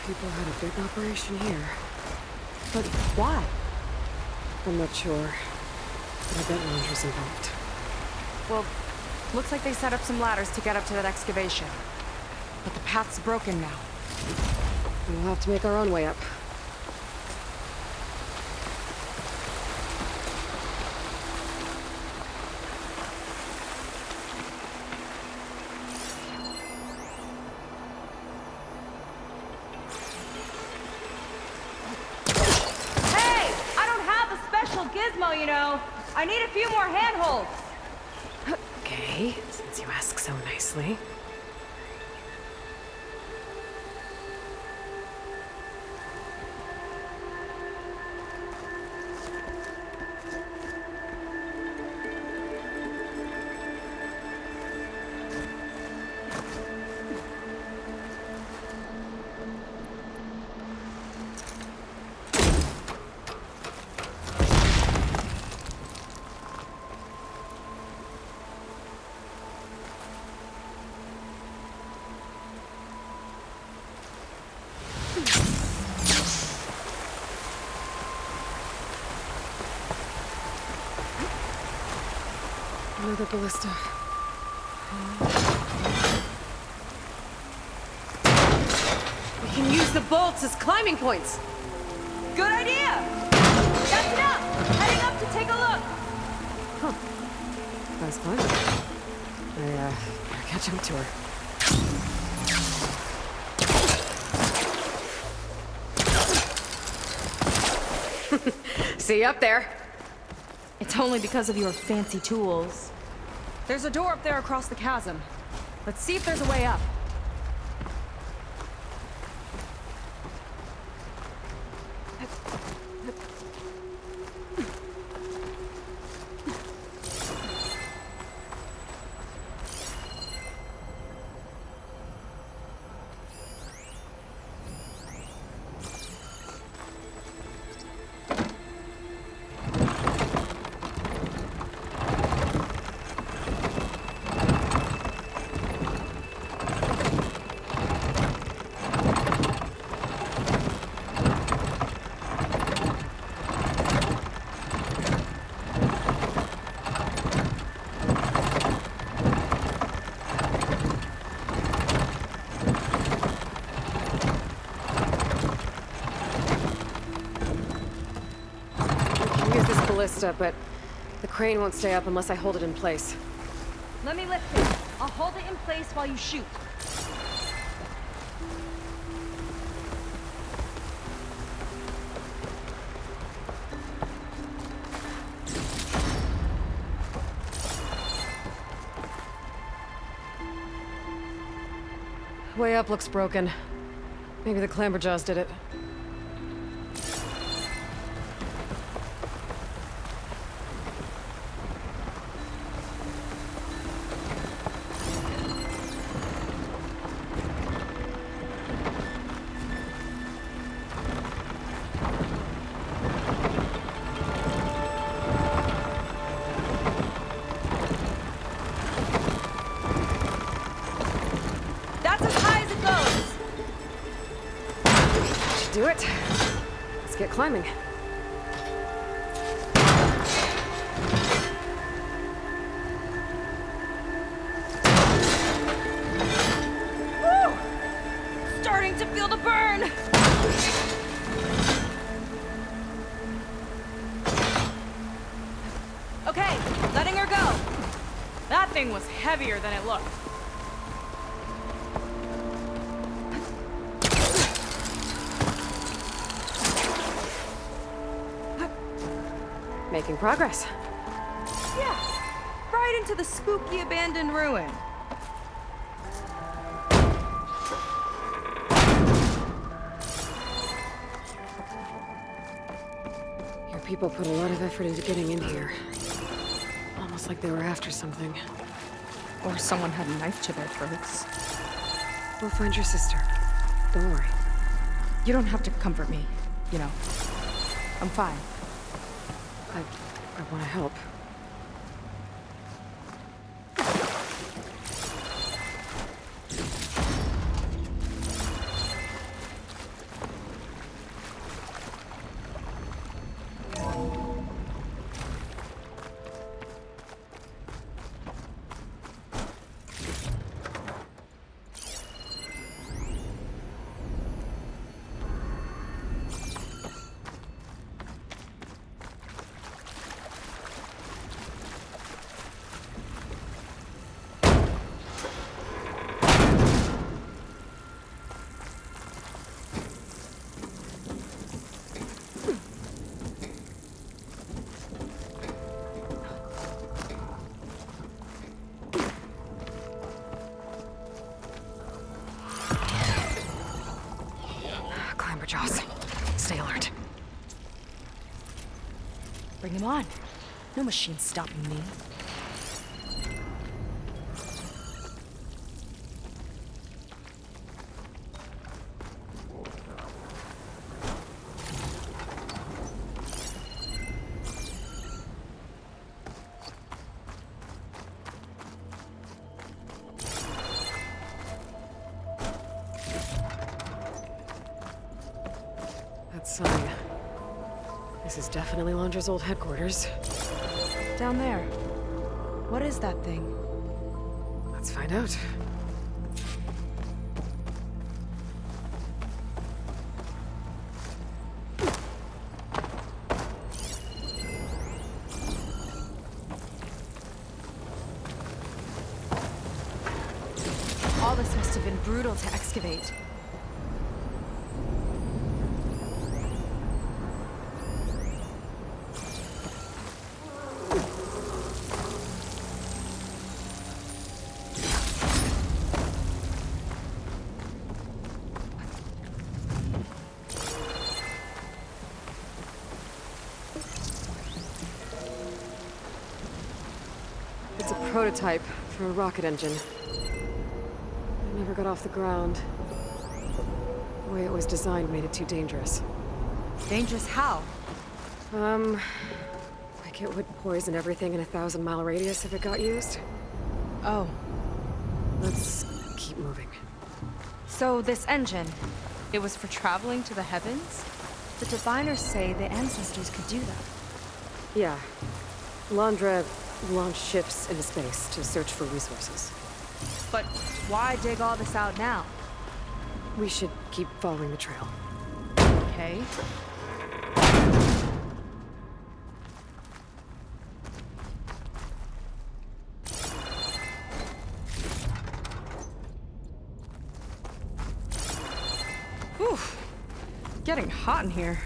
People had a big operation here. But why? I'm not sure, but I bet Laundry's involved. Well, looks like they set up some ladders to get up to that excavation. But the path's broken now. We'll have to make our own way up. Hey! I don't have a special gizmo, you know. I need a few more handholds. Okay, since you ask so nicely. Another ballista. We can use the bolts as climbing points. Good idea! That's enough! Heading up to take a look! Huh. Nice climb. I, better catch up to her. See you up there. It's only because of your fancy tools. There's a door up there across the chasm. Let's see if there's a way up. Ballista, but the crane won't stay up unless I hold it in place. Let me lift it. I'll hold it in place while you shoot. Way up looks broken. Maybe the clamberjaws did it. Do it. Let's get climbing. Woo! Starting to feel the burn. Okay, letting her go. That thing was heavier than it looked. Making progress. Yeah, right into the spooky abandoned ruin. Your people put a lot of effort into getting in here. Almost like they were after something. Or someone had a knife to their throats. We'll find your sister. Don't worry. You don't have to comfort me, you know. I'm fine. I want to help. Jaws. Stay alert. Bring him on. No machine's stopping me. That sign. This is definitely Londra's old headquarters. Down there. What is that thing? Let's find out. All this must have been brutal to excavate. It's a prototype for a rocket engine. It never got off the ground. The way it was designed made it too dangerous. Dangerous how? Like it would poison everything in a 1,000-mile radius if it got used. Oh. Let's keep moving. So this engine, it was for traveling to the heavens? The diviners say the ancestors could do that. Yeah. Londra launched ships into space to search for resources. But why dig all this out now? We should keep following the trail. Okay. Whew. Getting hot in here.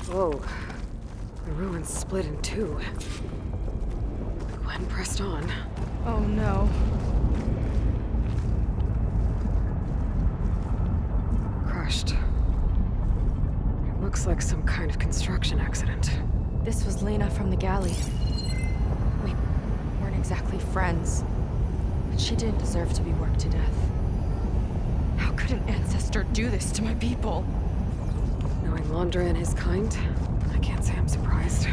Whoa. The ruins split in two. Gwen pressed on. Oh no. Crushed. It looks like some kind of construction accident. This was Lena from the galley. We weren't exactly friends, but she didn't deserve to be worked to death. How could an ancestor do this to my people? Knowing Londra and his kind, I can't say I'm surprised.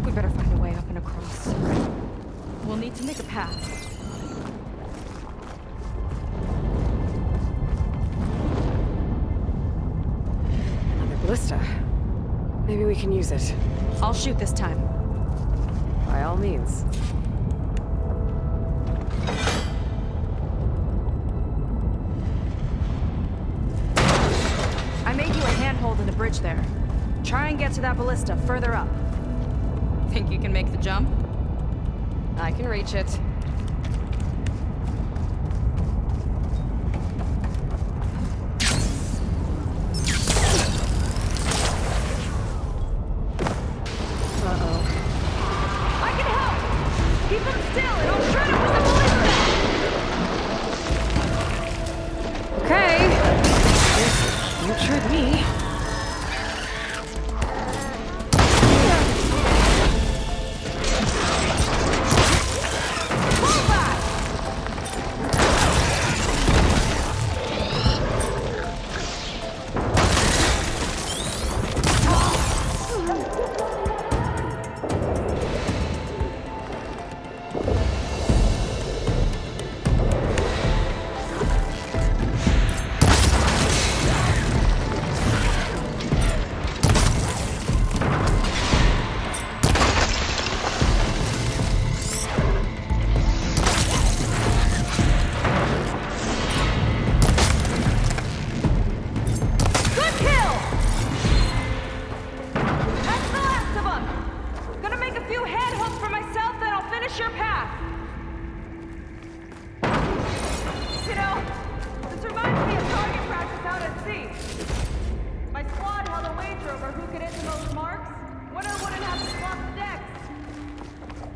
We better find a way up and across. We'll need to make a path. Another ballista. Maybe we can use it. I'll shoot this time. By all means. I made you a handhold in the bridge there. Try and get to that ballista further up. Think you can make the jump? I can reach it. Uh-oh. I can help! Keep him still and I'll shred him with the ballista! Okay. You tricked me.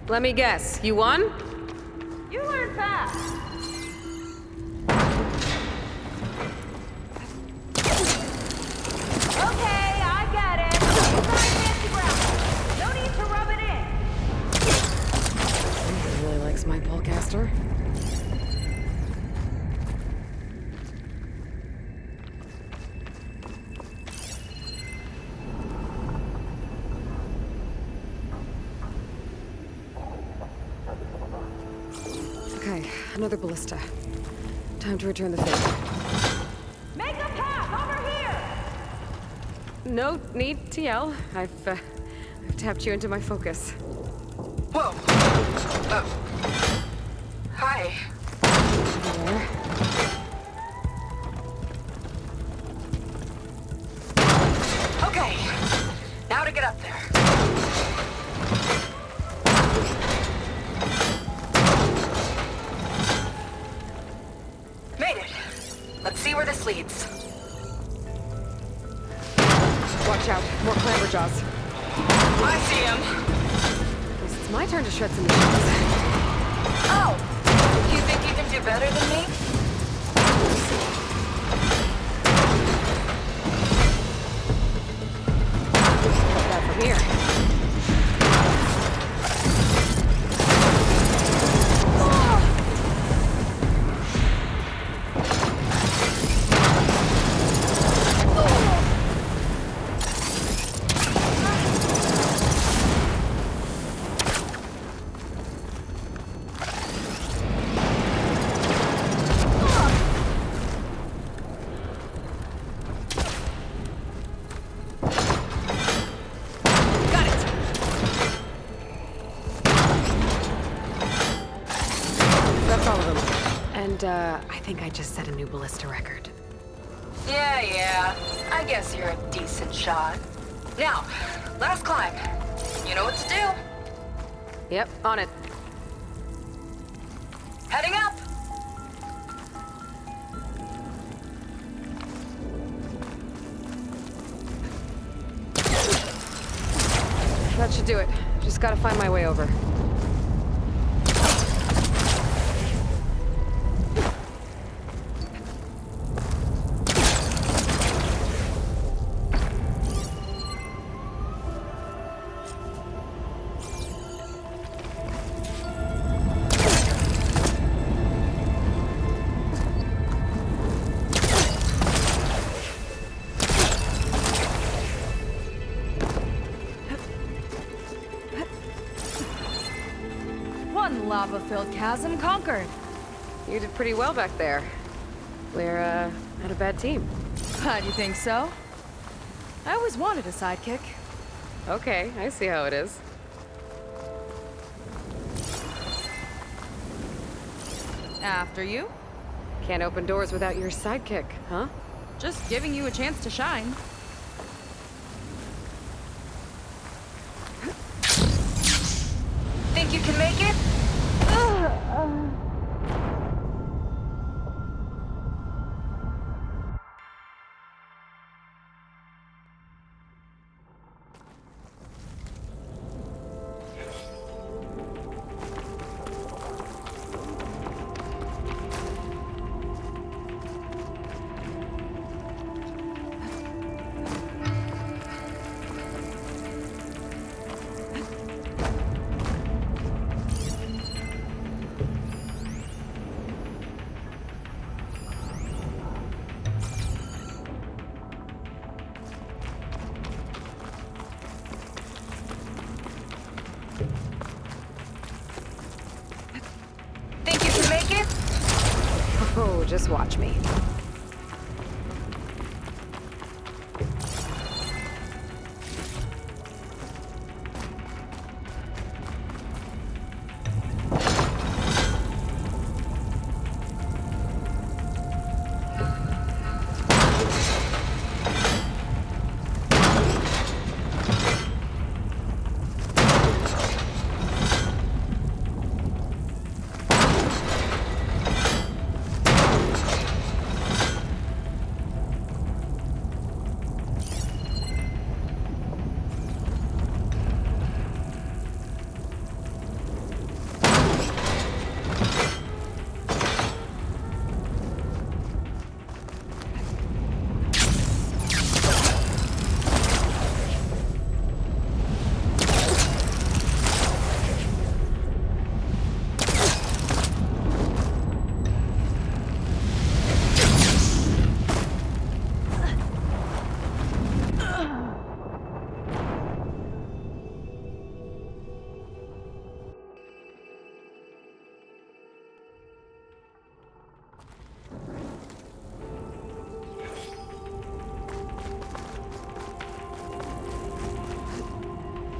Let me guess, you won? You learn fast. Another ballista. Time to return the favor. Make a path over here! No need to yell. I've tapped you into my focus. Whoa. Hi. There. Okay. Now to get up there. Made it. Let's see where this leads. Watch out. More clamberjaws. I see him. Guess it's my turn to shred some machines. Oh! You think you can do better than me? Got that from here. I think I just set a new ballista record. Yeah. I guess you're a decent shot. Now, last climb. You know what to do. Yep, on it. Heading up! That should do it. Just gotta find my way over. One lava-filled chasm conquered. You did pretty well back there. We're, not a bad team. How do you think so? I always wanted a sidekick. Okay, I see how it is. After you. Can't open doors without your sidekick, huh? Just giving you a chance to shine. Think you can make it? Think you can make it? Oh, just watch me.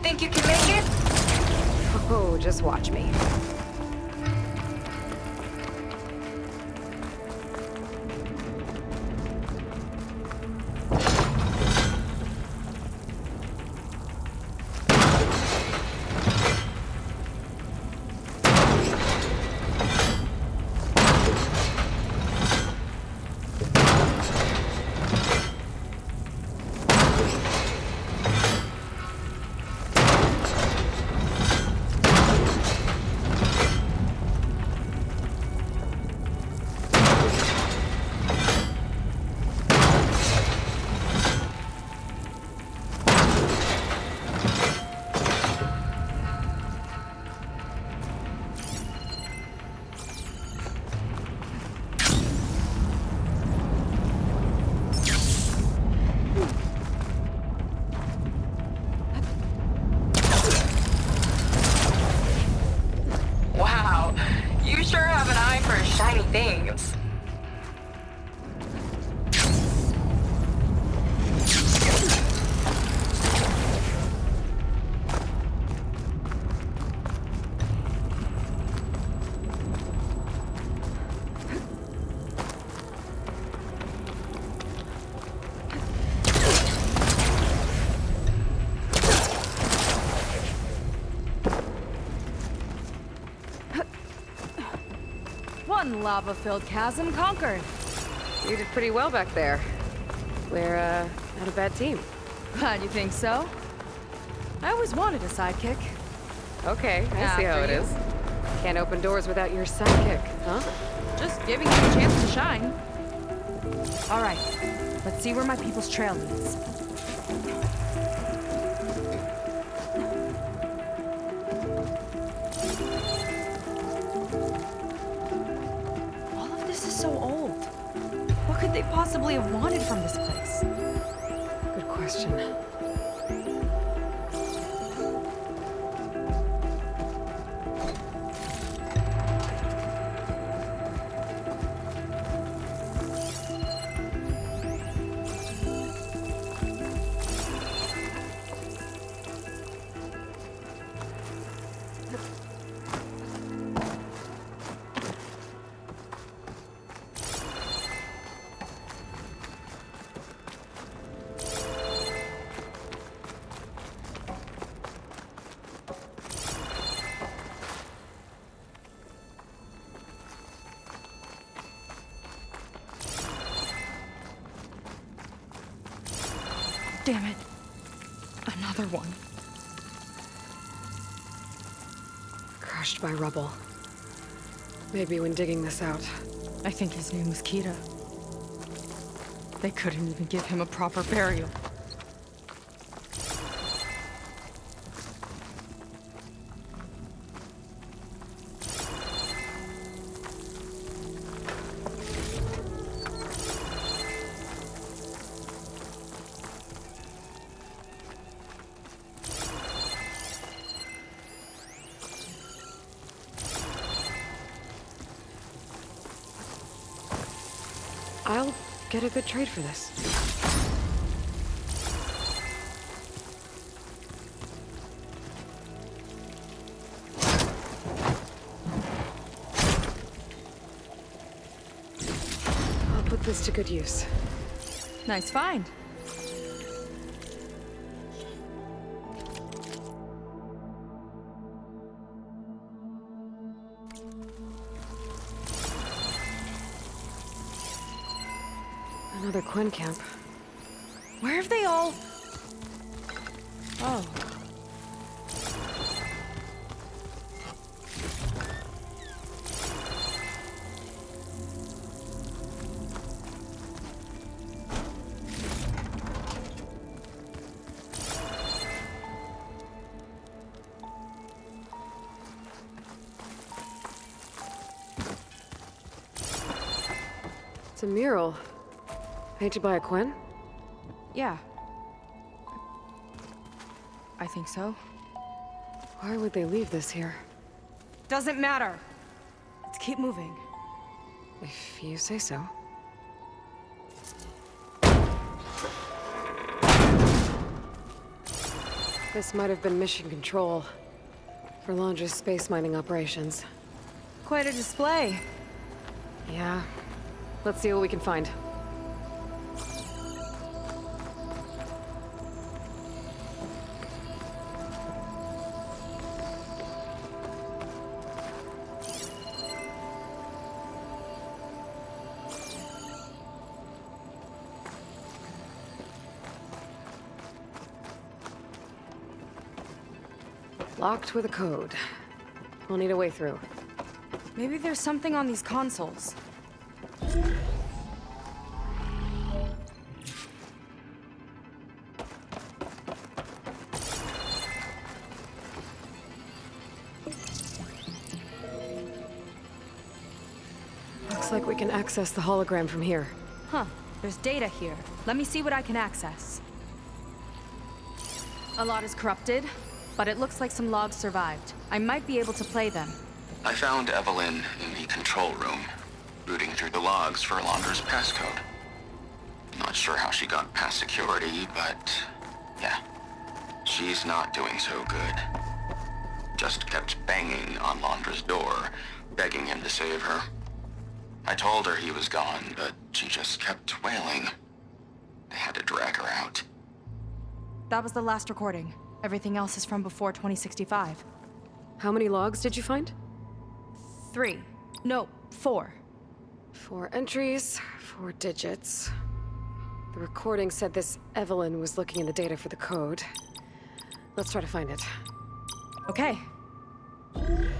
Think you can make it? Oh, just watch me. Wow, you sure have an eye for shiny things. One lava-filled chasm conquered. You did pretty well back there. We're, not a bad team. Glad you think so. I always wanted a sidekick. Okay, I see how After it you. is. Can't open doors without your sidekick, huh? Just giving you a chance to shine. All right, let's see where my people's trail leads. All of this is so old. What could they possibly have wanted from this place? Good question. Damn it. Another one. Crushed by rubble. Maybe when digging this out. I think his name was Kita. They couldn't even give him a proper burial. I'll get a good trade for this. I'll put this to good use. Nice find. Another Quinn camp. Where have they all... Oh. It's a mural. Painted by a Quinn? Yeah. I think so. Why would they leave this here? Doesn't matter. Let's keep moving. If you say so. This might have been mission control for Londra's space mining operations. Quite a display. Yeah. Let's see what we can find. Locked with a code. We'll need a way through. Maybe there's something on these consoles. Looks like we can access the hologram from here. Huh. There's data here. Let me see what I can access. A lot is corrupted, but it looks like some logs survived. I might be able to play them. I found Evelyn in the control room, rooting through the logs for Londra's passcode. Not sure how she got past security, but yeah, she's not doing so good. Just kept banging on Londra's door, begging him to save her. I told her he was gone, but she just kept wailing. They had to drag her out. That was the last recording. Everything else is from before 2065. How many logs did you find? 3. No, 4. 4 entries, 4 digits. The recording said this Evelyn was looking in the data for the code. Let's try to find it. Okay. It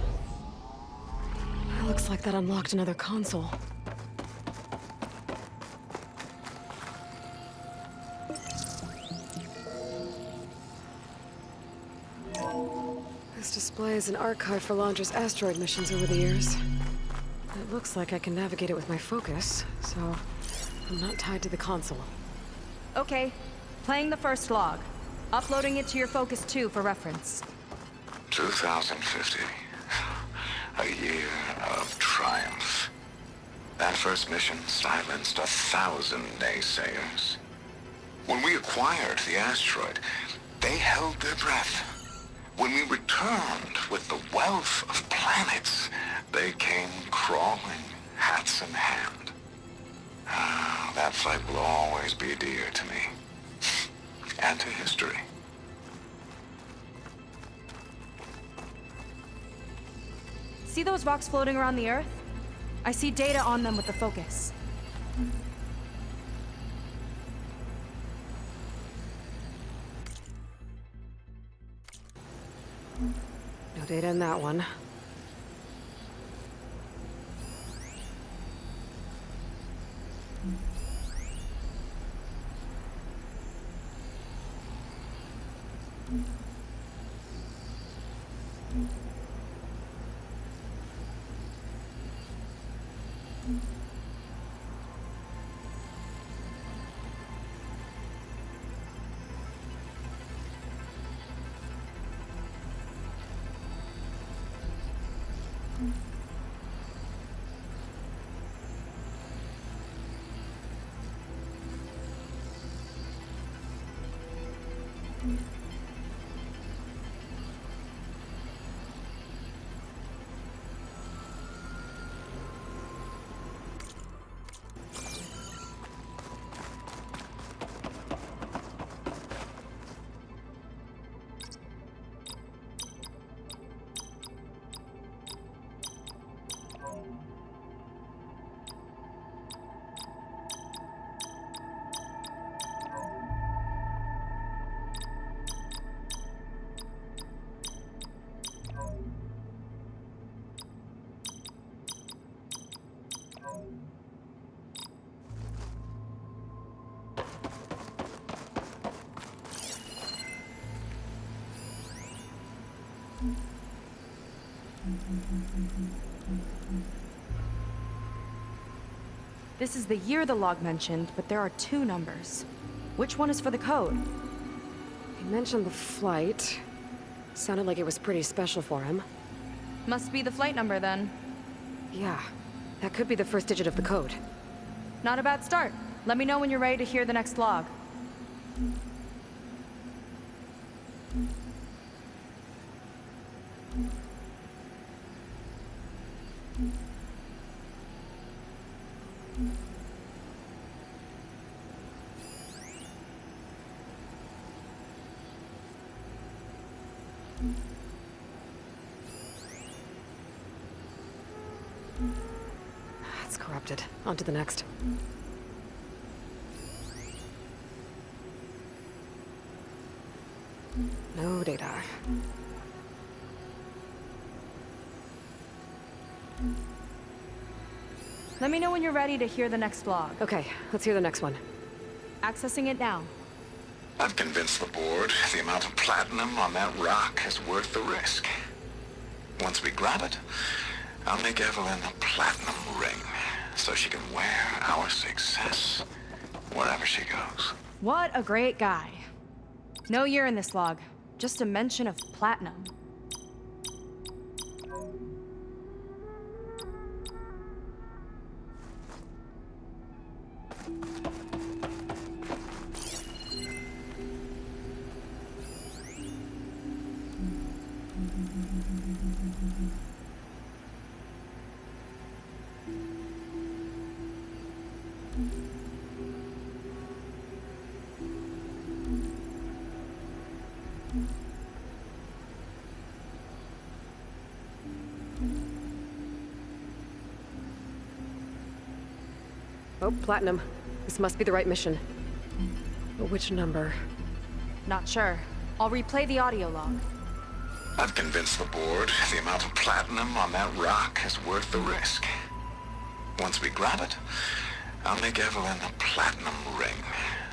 looks like that unlocked another console. This displays an archive for Londra's asteroid missions over the years. It looks like I can navigate it with my focus, so I'm not tied to the console. Okay. Playing the first log. Uploading it to your Focus 2 for reference. 2050. A year of triumph. That first mission silenced 1,000 naysayers. When we acquired the asteroid, they held their breath. When we returned with the wealth of planets, they came crawling, hats in hand. Ah, that fight will always be dear to me. And to history. See those rocks floating around the Earth? I see data on them with the focus. No data in that one. This is the year the log mentioned, but there are 2 numbers. Which one is for the code? He mentioned the flight. Sounded like it was pretty special for him. Must be the flight number then. Yeah, that could be the first digit of the code. Not a bad start. Let me know when you're ready to hear the next log. accepted. On to the next. No data. Let me know when you're ready to hear the next log. Okay, let's hear the next one. Accessing it now. I've convinced the board the amount of platinum on that rock is worth the risk. Once we grab it, I'll make Evelyn a platinum ring so she can wear our success wherever she goes. What a great guy. No year in this log, just a mention of platinum. Oh, platinum. This must be the right mission. But which number? Not sure. I'll replay the audio log. I've convinced the board the amount of platinum on that rock is worth the risk. Once we grab it, I'll make Evelyn a platinum ring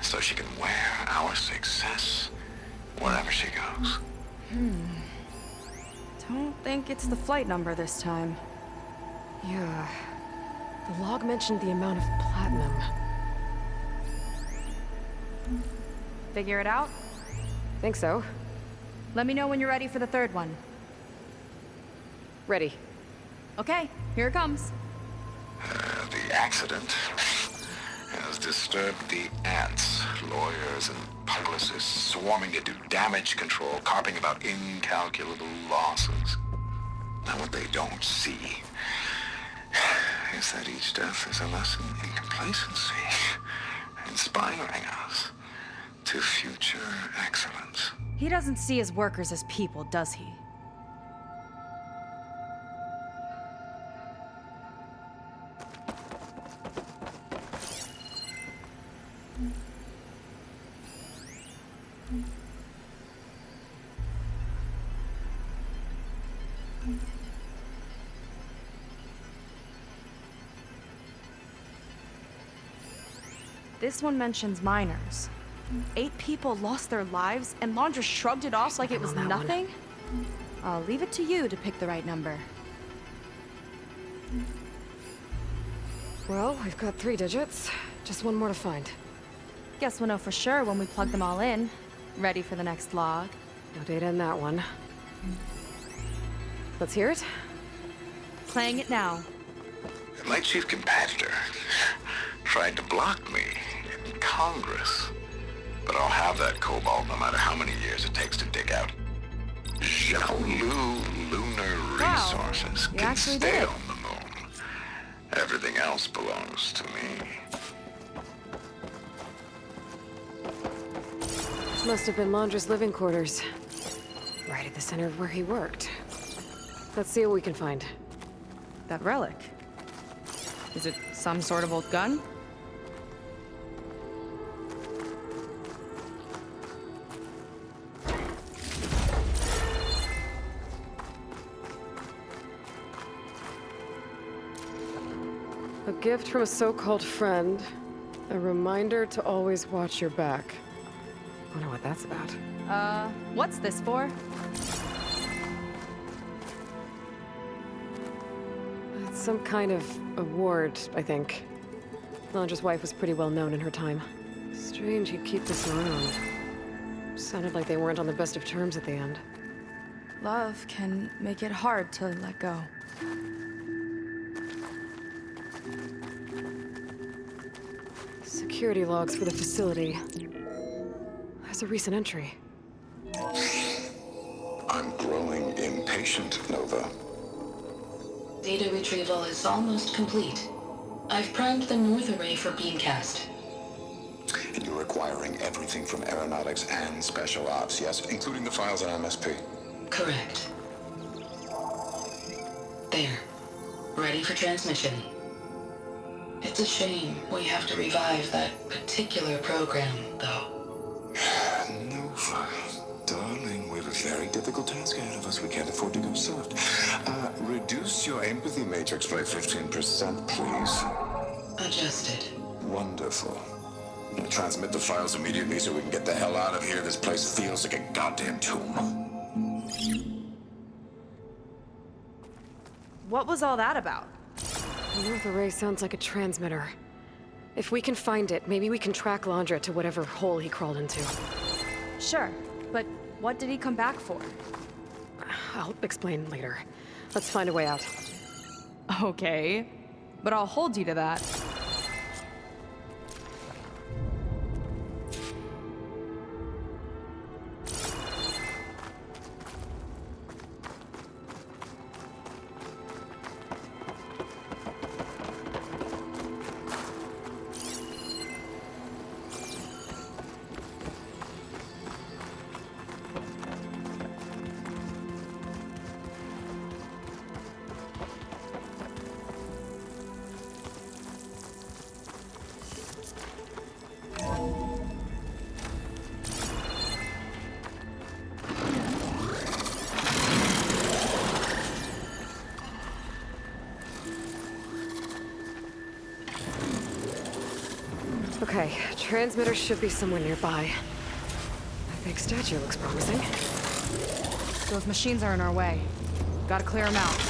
so she can wear our success wherever she goes. Don't think it's the flight number this time. Yeah. The log mentioned the amount of platinum. Figure it out? Think so. Let me know when you're ready for the third one. Ready. Okay, here it comes. The accident has disturbed the ants, lawyers and publicists swarming to do damage control, carping about incalculable losses. Now what they don't see is that each death is a lesson in complacency, inspiring us to future excellence. He doesn't see his workers as people, does he? This one mentions miners. 8 people lost their lives, and Laundra shrugged it off like it was nothing? I'll leave it to you to pick the right number. Well, we've got 3 digits. Just one more to find. Guess we'll know for sure when we plug them all in. Ready for the next log. No data in that one. Let's hear it. Playing it now. My chief competitor tried to block me in Congress. But I'll have that cobalt no matter how many years it takes to dig out. Zhaolu lunar resources can stay on the moon. Everything else belongs to me. This must have been Laundra's living quarters. Right at the center of where he worked. Let's see what we can find. That relic. Is it some sort of old gun? A gift from a so-called friend. A reminder to always watch your back. I wonder what that's about. What's this for? It's some kind of award, I think. Laundra's wife was pretty well known in her time. Strange he'd keep this around. Sounded like they weren't on the best of terms at the end. Love can make it hard to let go. Security logs for the facility. There's a recent entry. I'm growing impatient, Nova. Data retrieval is almost complete. I've primed the north array for beamcast. And you're acquiring everything from aeronautics and special ops, yes? Including the files on MSP? Correct. There. Ready for transmission. It's a shame we have to revive that particular program, though. Nova, darling, we have a very difficult task ahead of us. We can't afford to go soft. Reduce your empathy matrix by 15%, please. Adjusted. Wonderful. Transmit the files immediately so we can get the hell out of here. This place feels like a goddamn tomb. What was all that about? The North Array sounds like a transmitter. If we can find it, maybe we can track Landra to whatever hole he crawled into. Sure, but what did he come back for? I'll explain later. Let's find a way out. Okay, but I'll hold you to that. Okay, transmitter should be somewhere nearby. That big statue looks promising. Those machines are in our way. Gotta clear them out.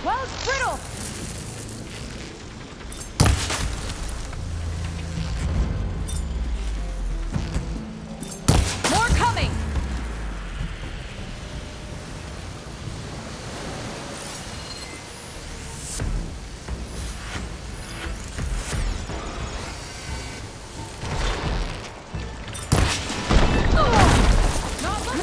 Well, it's brittle! More coming! Not looking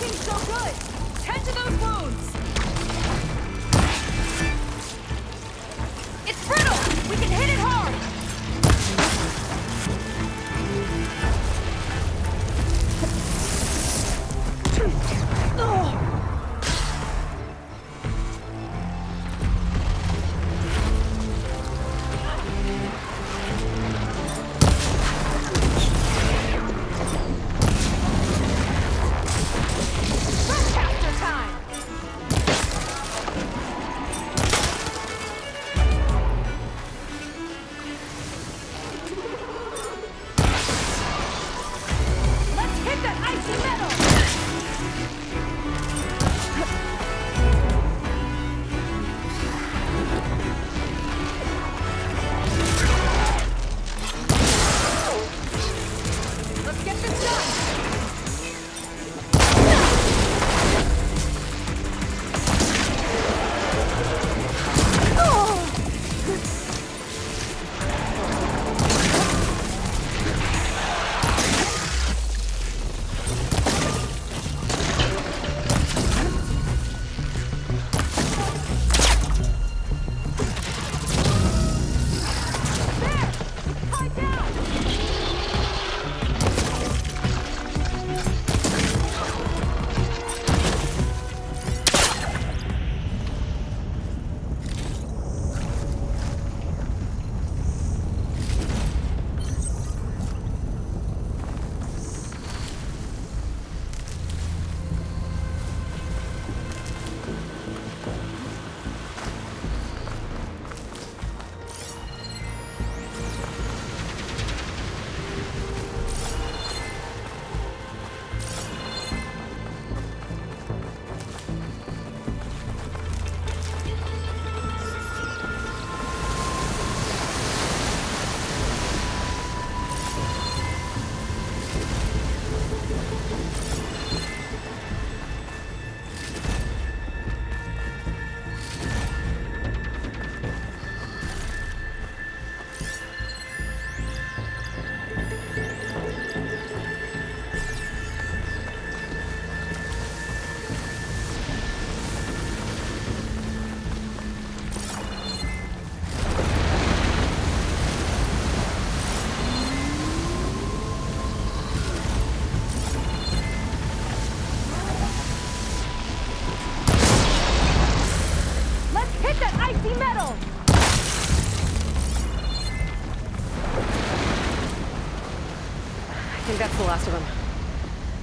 think that's the last of them.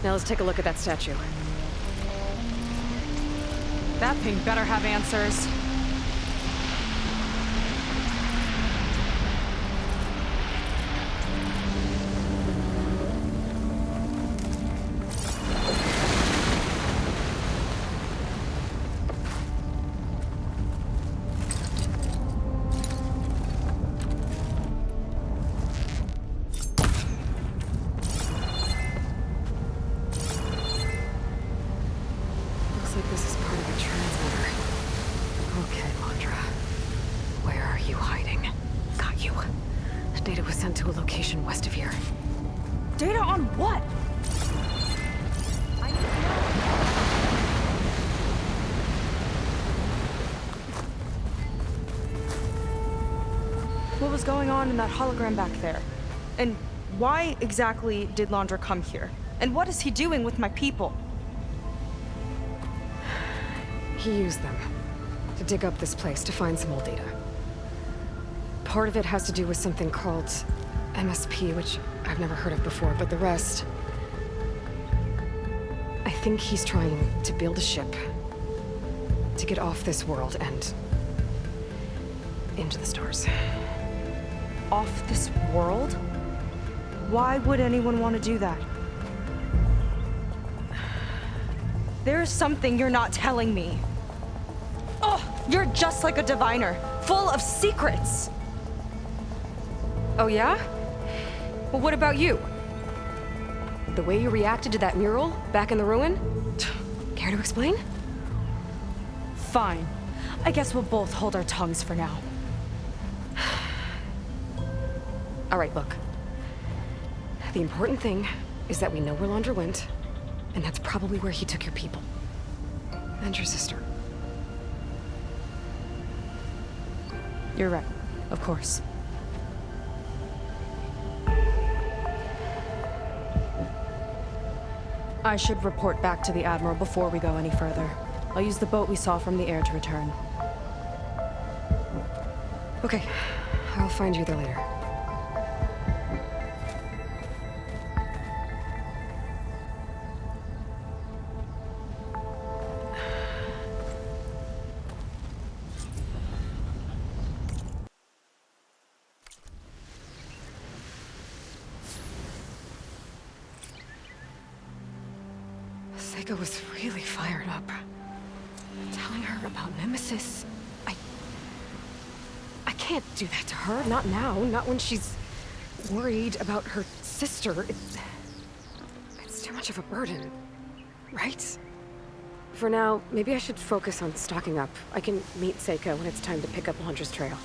Now let's take a look at that statue. That thing better have answers. Looks like this is part of a transmitter. Okay, Mondra. Where are you hiding? Got you. Data was sent to a location west of here. Data on what? I need to know. What was going on in that hologram back there? And why exactly did Landra come here? And what is he doing with my people? He used them to dig up this place to find some old data. Part of it has to do with something called MSP, which I've never heard of before, but the rest... I think he's trying to build a ship to get off this world and into the stars. Off this world? Why would anyone want to do that? There's something you're not telling me. Oh, you're just like a diviner, full of secrets. Oh yeah? Well, what about you? The way you reacted to that mural back in the ruin? Care to explain? Fine. I guess we'll both hold our tongues for now. All right, look. The important thing is that we know where Landra went, and that's probably where he took your people. And your sister. You're right, of course. I should report back to the Admiral before we go any further. I'll use the boat we saw from the air to return. Okay, I'll find you there later. Seika was really fired up. Telling her about Nemesis. I can't do that to her. Not now. Not when she's worried about her sister. It's too much of a burden. Right? For now, maybe I should focus on stocking up. I can meet Seika when it's time to pick up Landra's trail.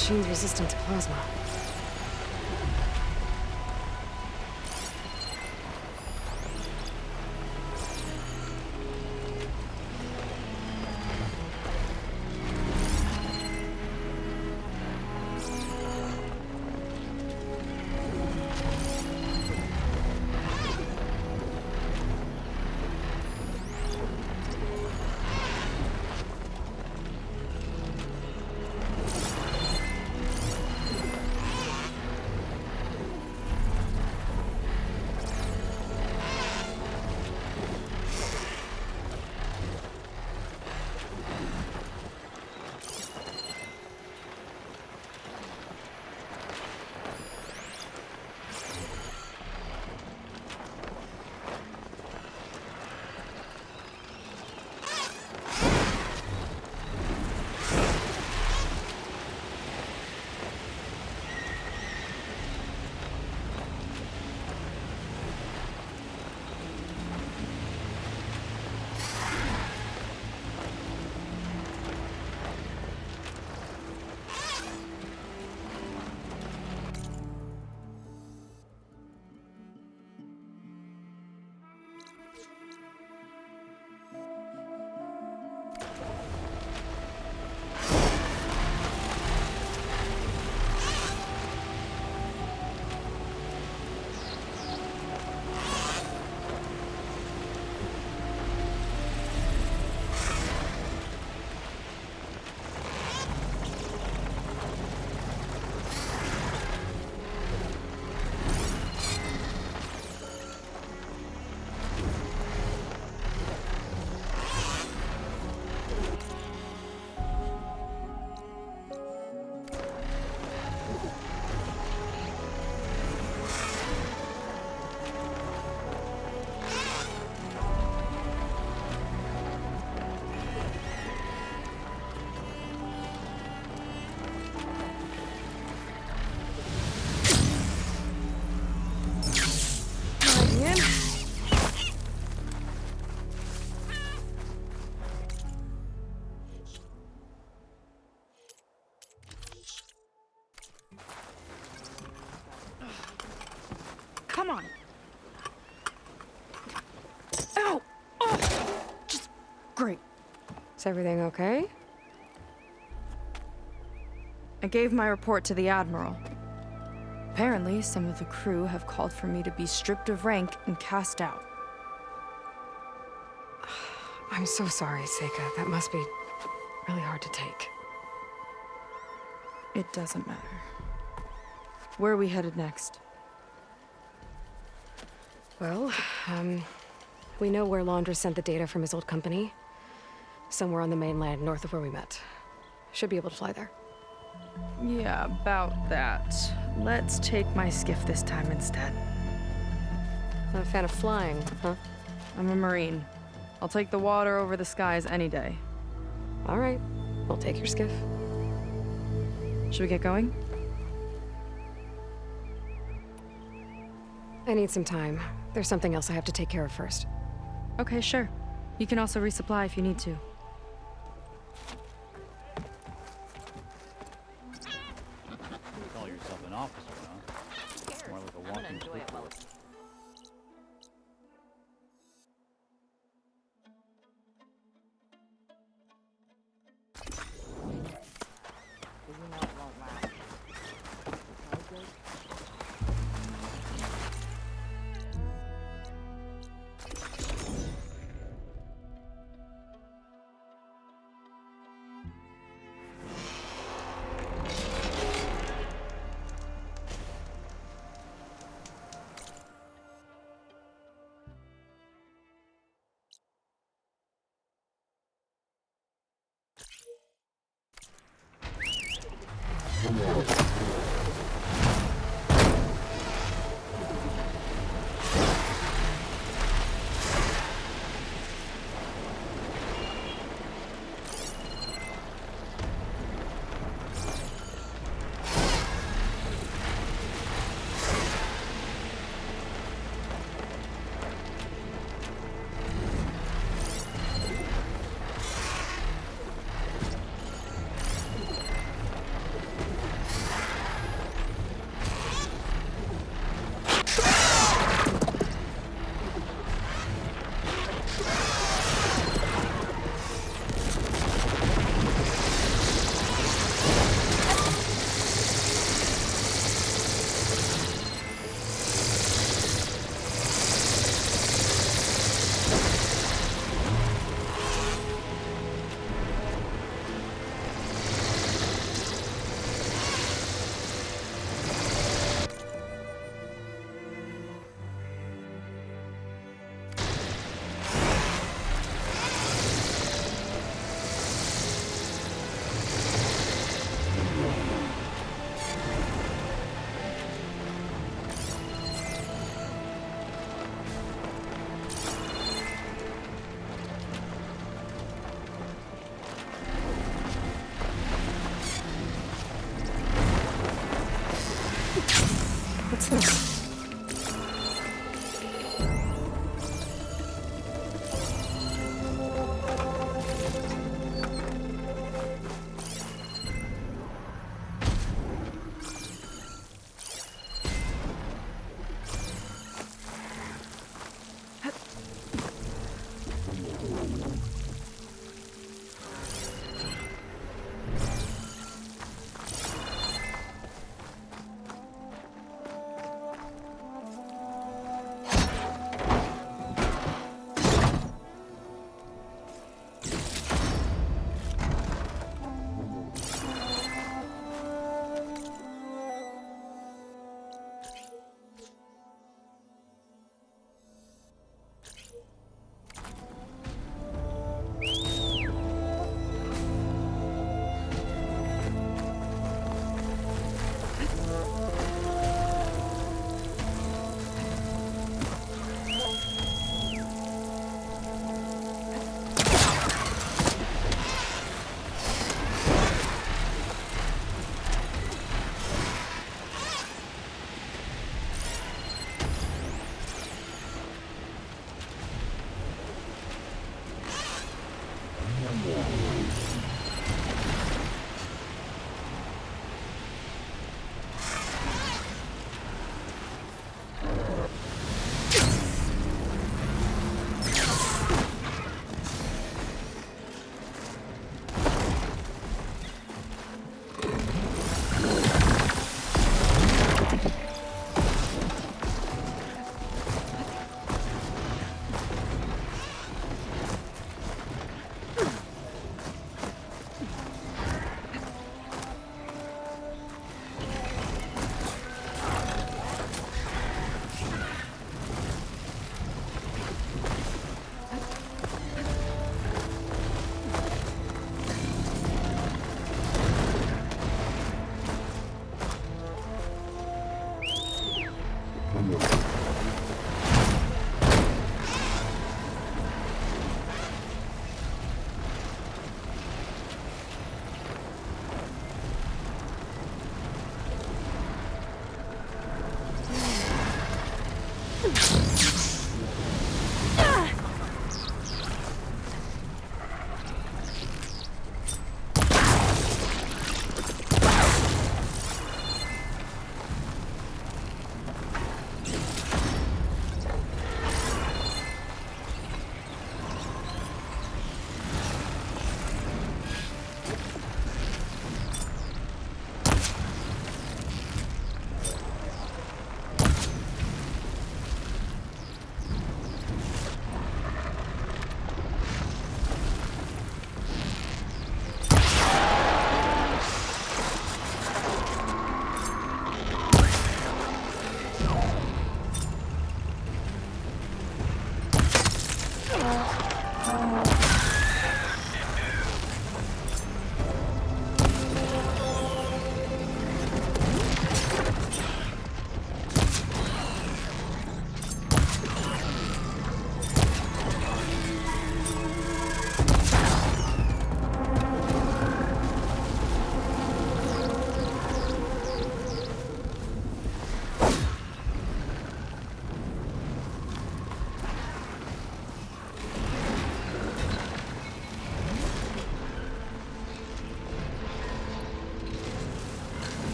machine's resistant to plasma. Come on. Ow! Oh! Just great. Is everything okay? I gave my report to the Admiral. Apparently, some of the crew have called for me to be stripped of rank and cast out. I'm so sorry, Seika. That must be really hard to take. It doesn't matter. Where are we headed next? Well, we know where Laundress sent the data from his old company. Somewhere on the mainland, north of where we met. Should be able to fly there. Yeah, about that. Let's take my skiff this time instead. Not a fan of flying, huh? I'm a Marine. I'll take the water over the skies any day. All right. We'll take your skiff. Should we get going? I need some time. There's something else I have to take care of first. Okay, sure. You can also resupply if you need to. Call yourself an officer, huh? More like a walking football.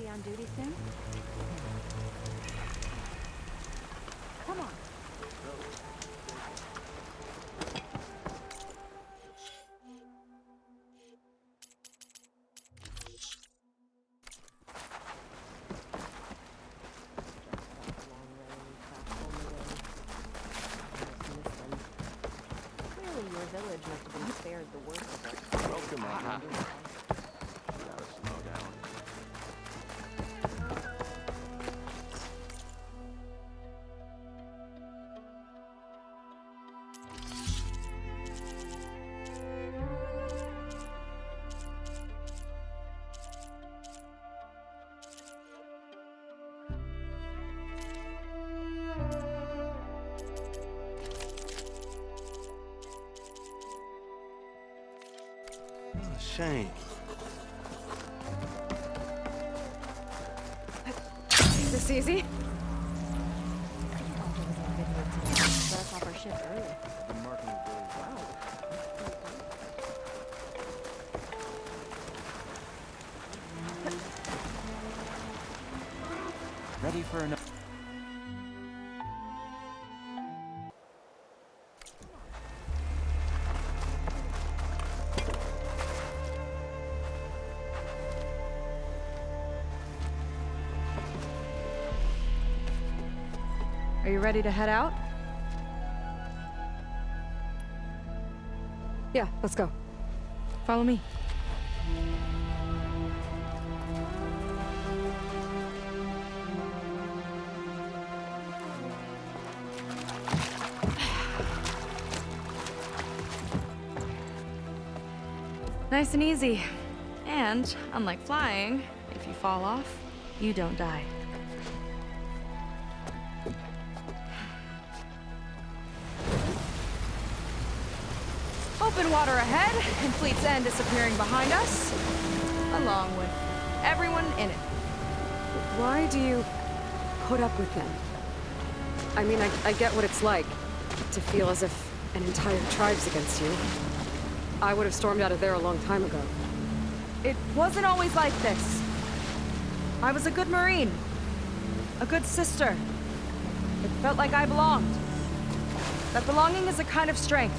be on duty soon? Come on. Clearly your village must have been spared the worst of it. Welcome, gotta slow down. Shame. Is this easy? Let us off our shift early. The marketing is really well. Ready for another. Are you ready to head out? Yeah, let's go. Follow me. Nice and easy. And, unlike flying, if you fall off, you don't die. Open water ahead, and Fleet's End disappearing behind us, along with everyone in it. Why do you put up with them? I mean, I get what it's like to feel as if an entire tribe's against you. I would have stormed out of there a long time ago. It wasn't always like this. I was a good Marine. A good sister. It felt like I belonged. That belonging is a kind of strength.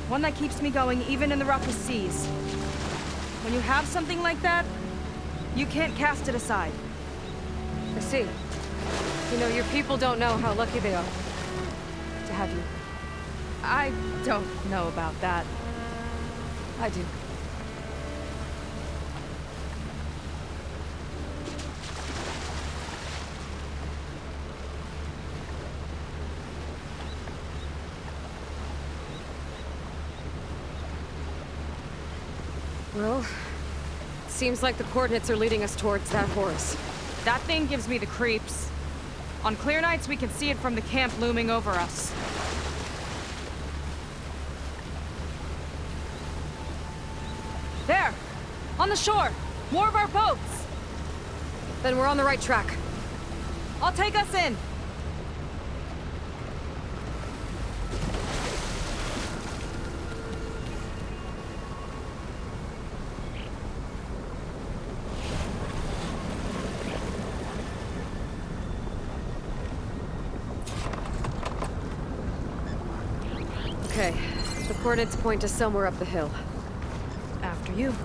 One that keeps me going even in the roughest seas. When you have something like that, you can't cast it aside. I see. You know, your people don't know how lucky they are to have you. I don't know about that. I do. Well, seems like the coordinates are leading us towards that horse. That thing gives me the creeps. On clear nights, we can see it from the camp looming over us. There! On the shore! More of our boats! Then we're on the right track. I'll take us in! Okay, the coordinates point to somewhere up the hill. After you.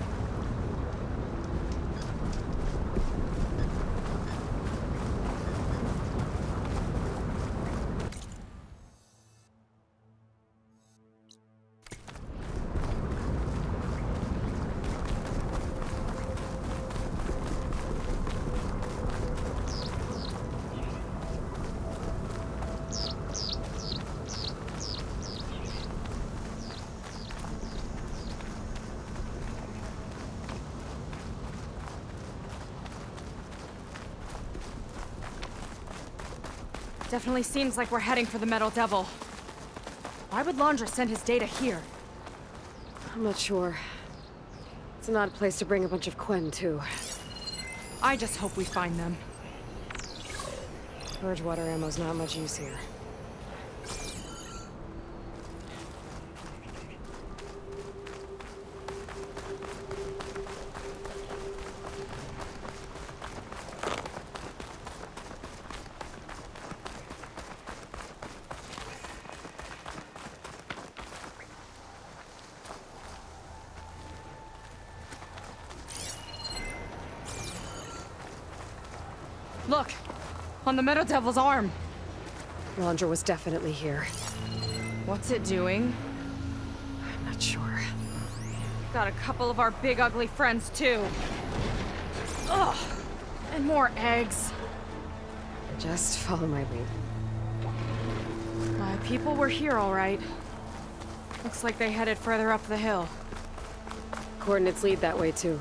Definitely seems like we're heading for the Metal Devil. Why would Laundra send his data here? I'm not sure. It's an odd place to bring a bunch of Quen, too. I just hope we find them. Purge-water ammo's not much use here. Look! On the Meadow Devil's arm! Laundra was definitely here. What's it doing? I'm not sure. Got a couple of our big ugly friends, too. Ugh! And more eggs. Just follow my lead. My people were here, all right. Looks like they headed further up the hill. Coordinates lead that way, too.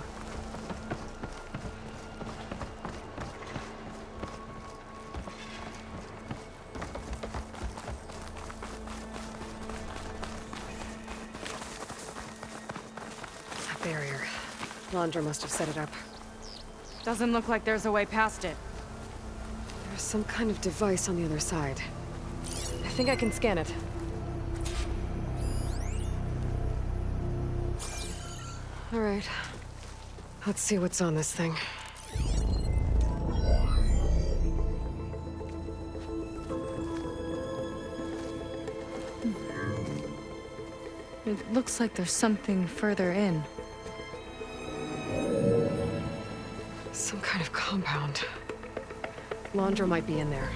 That barrier. Laundra must have set it up. Doesn't look like there's a way past it. There's some kind of device on the other side. I think I can scan it. All right. Let's see what's on this thing. It looks like there's something further in. Some kind of compound. Laundra might be in there.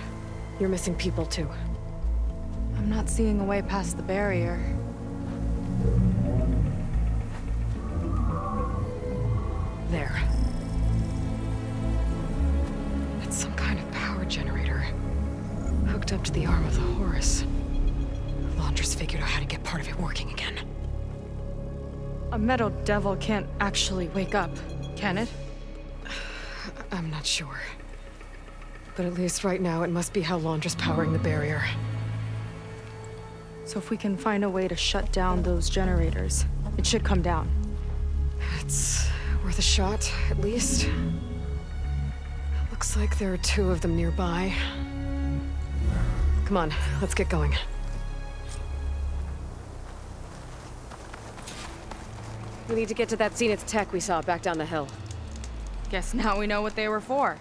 You're missing people, too. I'm not seeing a way past the barrier. There. It's some kind of power generator. Hooked up to the arm of the Horus. Laundra's figured out how to get part of it working again. A Meadow Devil can't actually wake up, can it? I'm not sure. But at least right now, it must be how Laundra's powering the barrier. So if we can find a way to shut down those generators, it should come down. It's worth a shot, at least. Looks like there are 2 of them nearby. Come on, let's get going. We need to get to that Zenith tech we saw back down the hill. Guess now we know what they were for.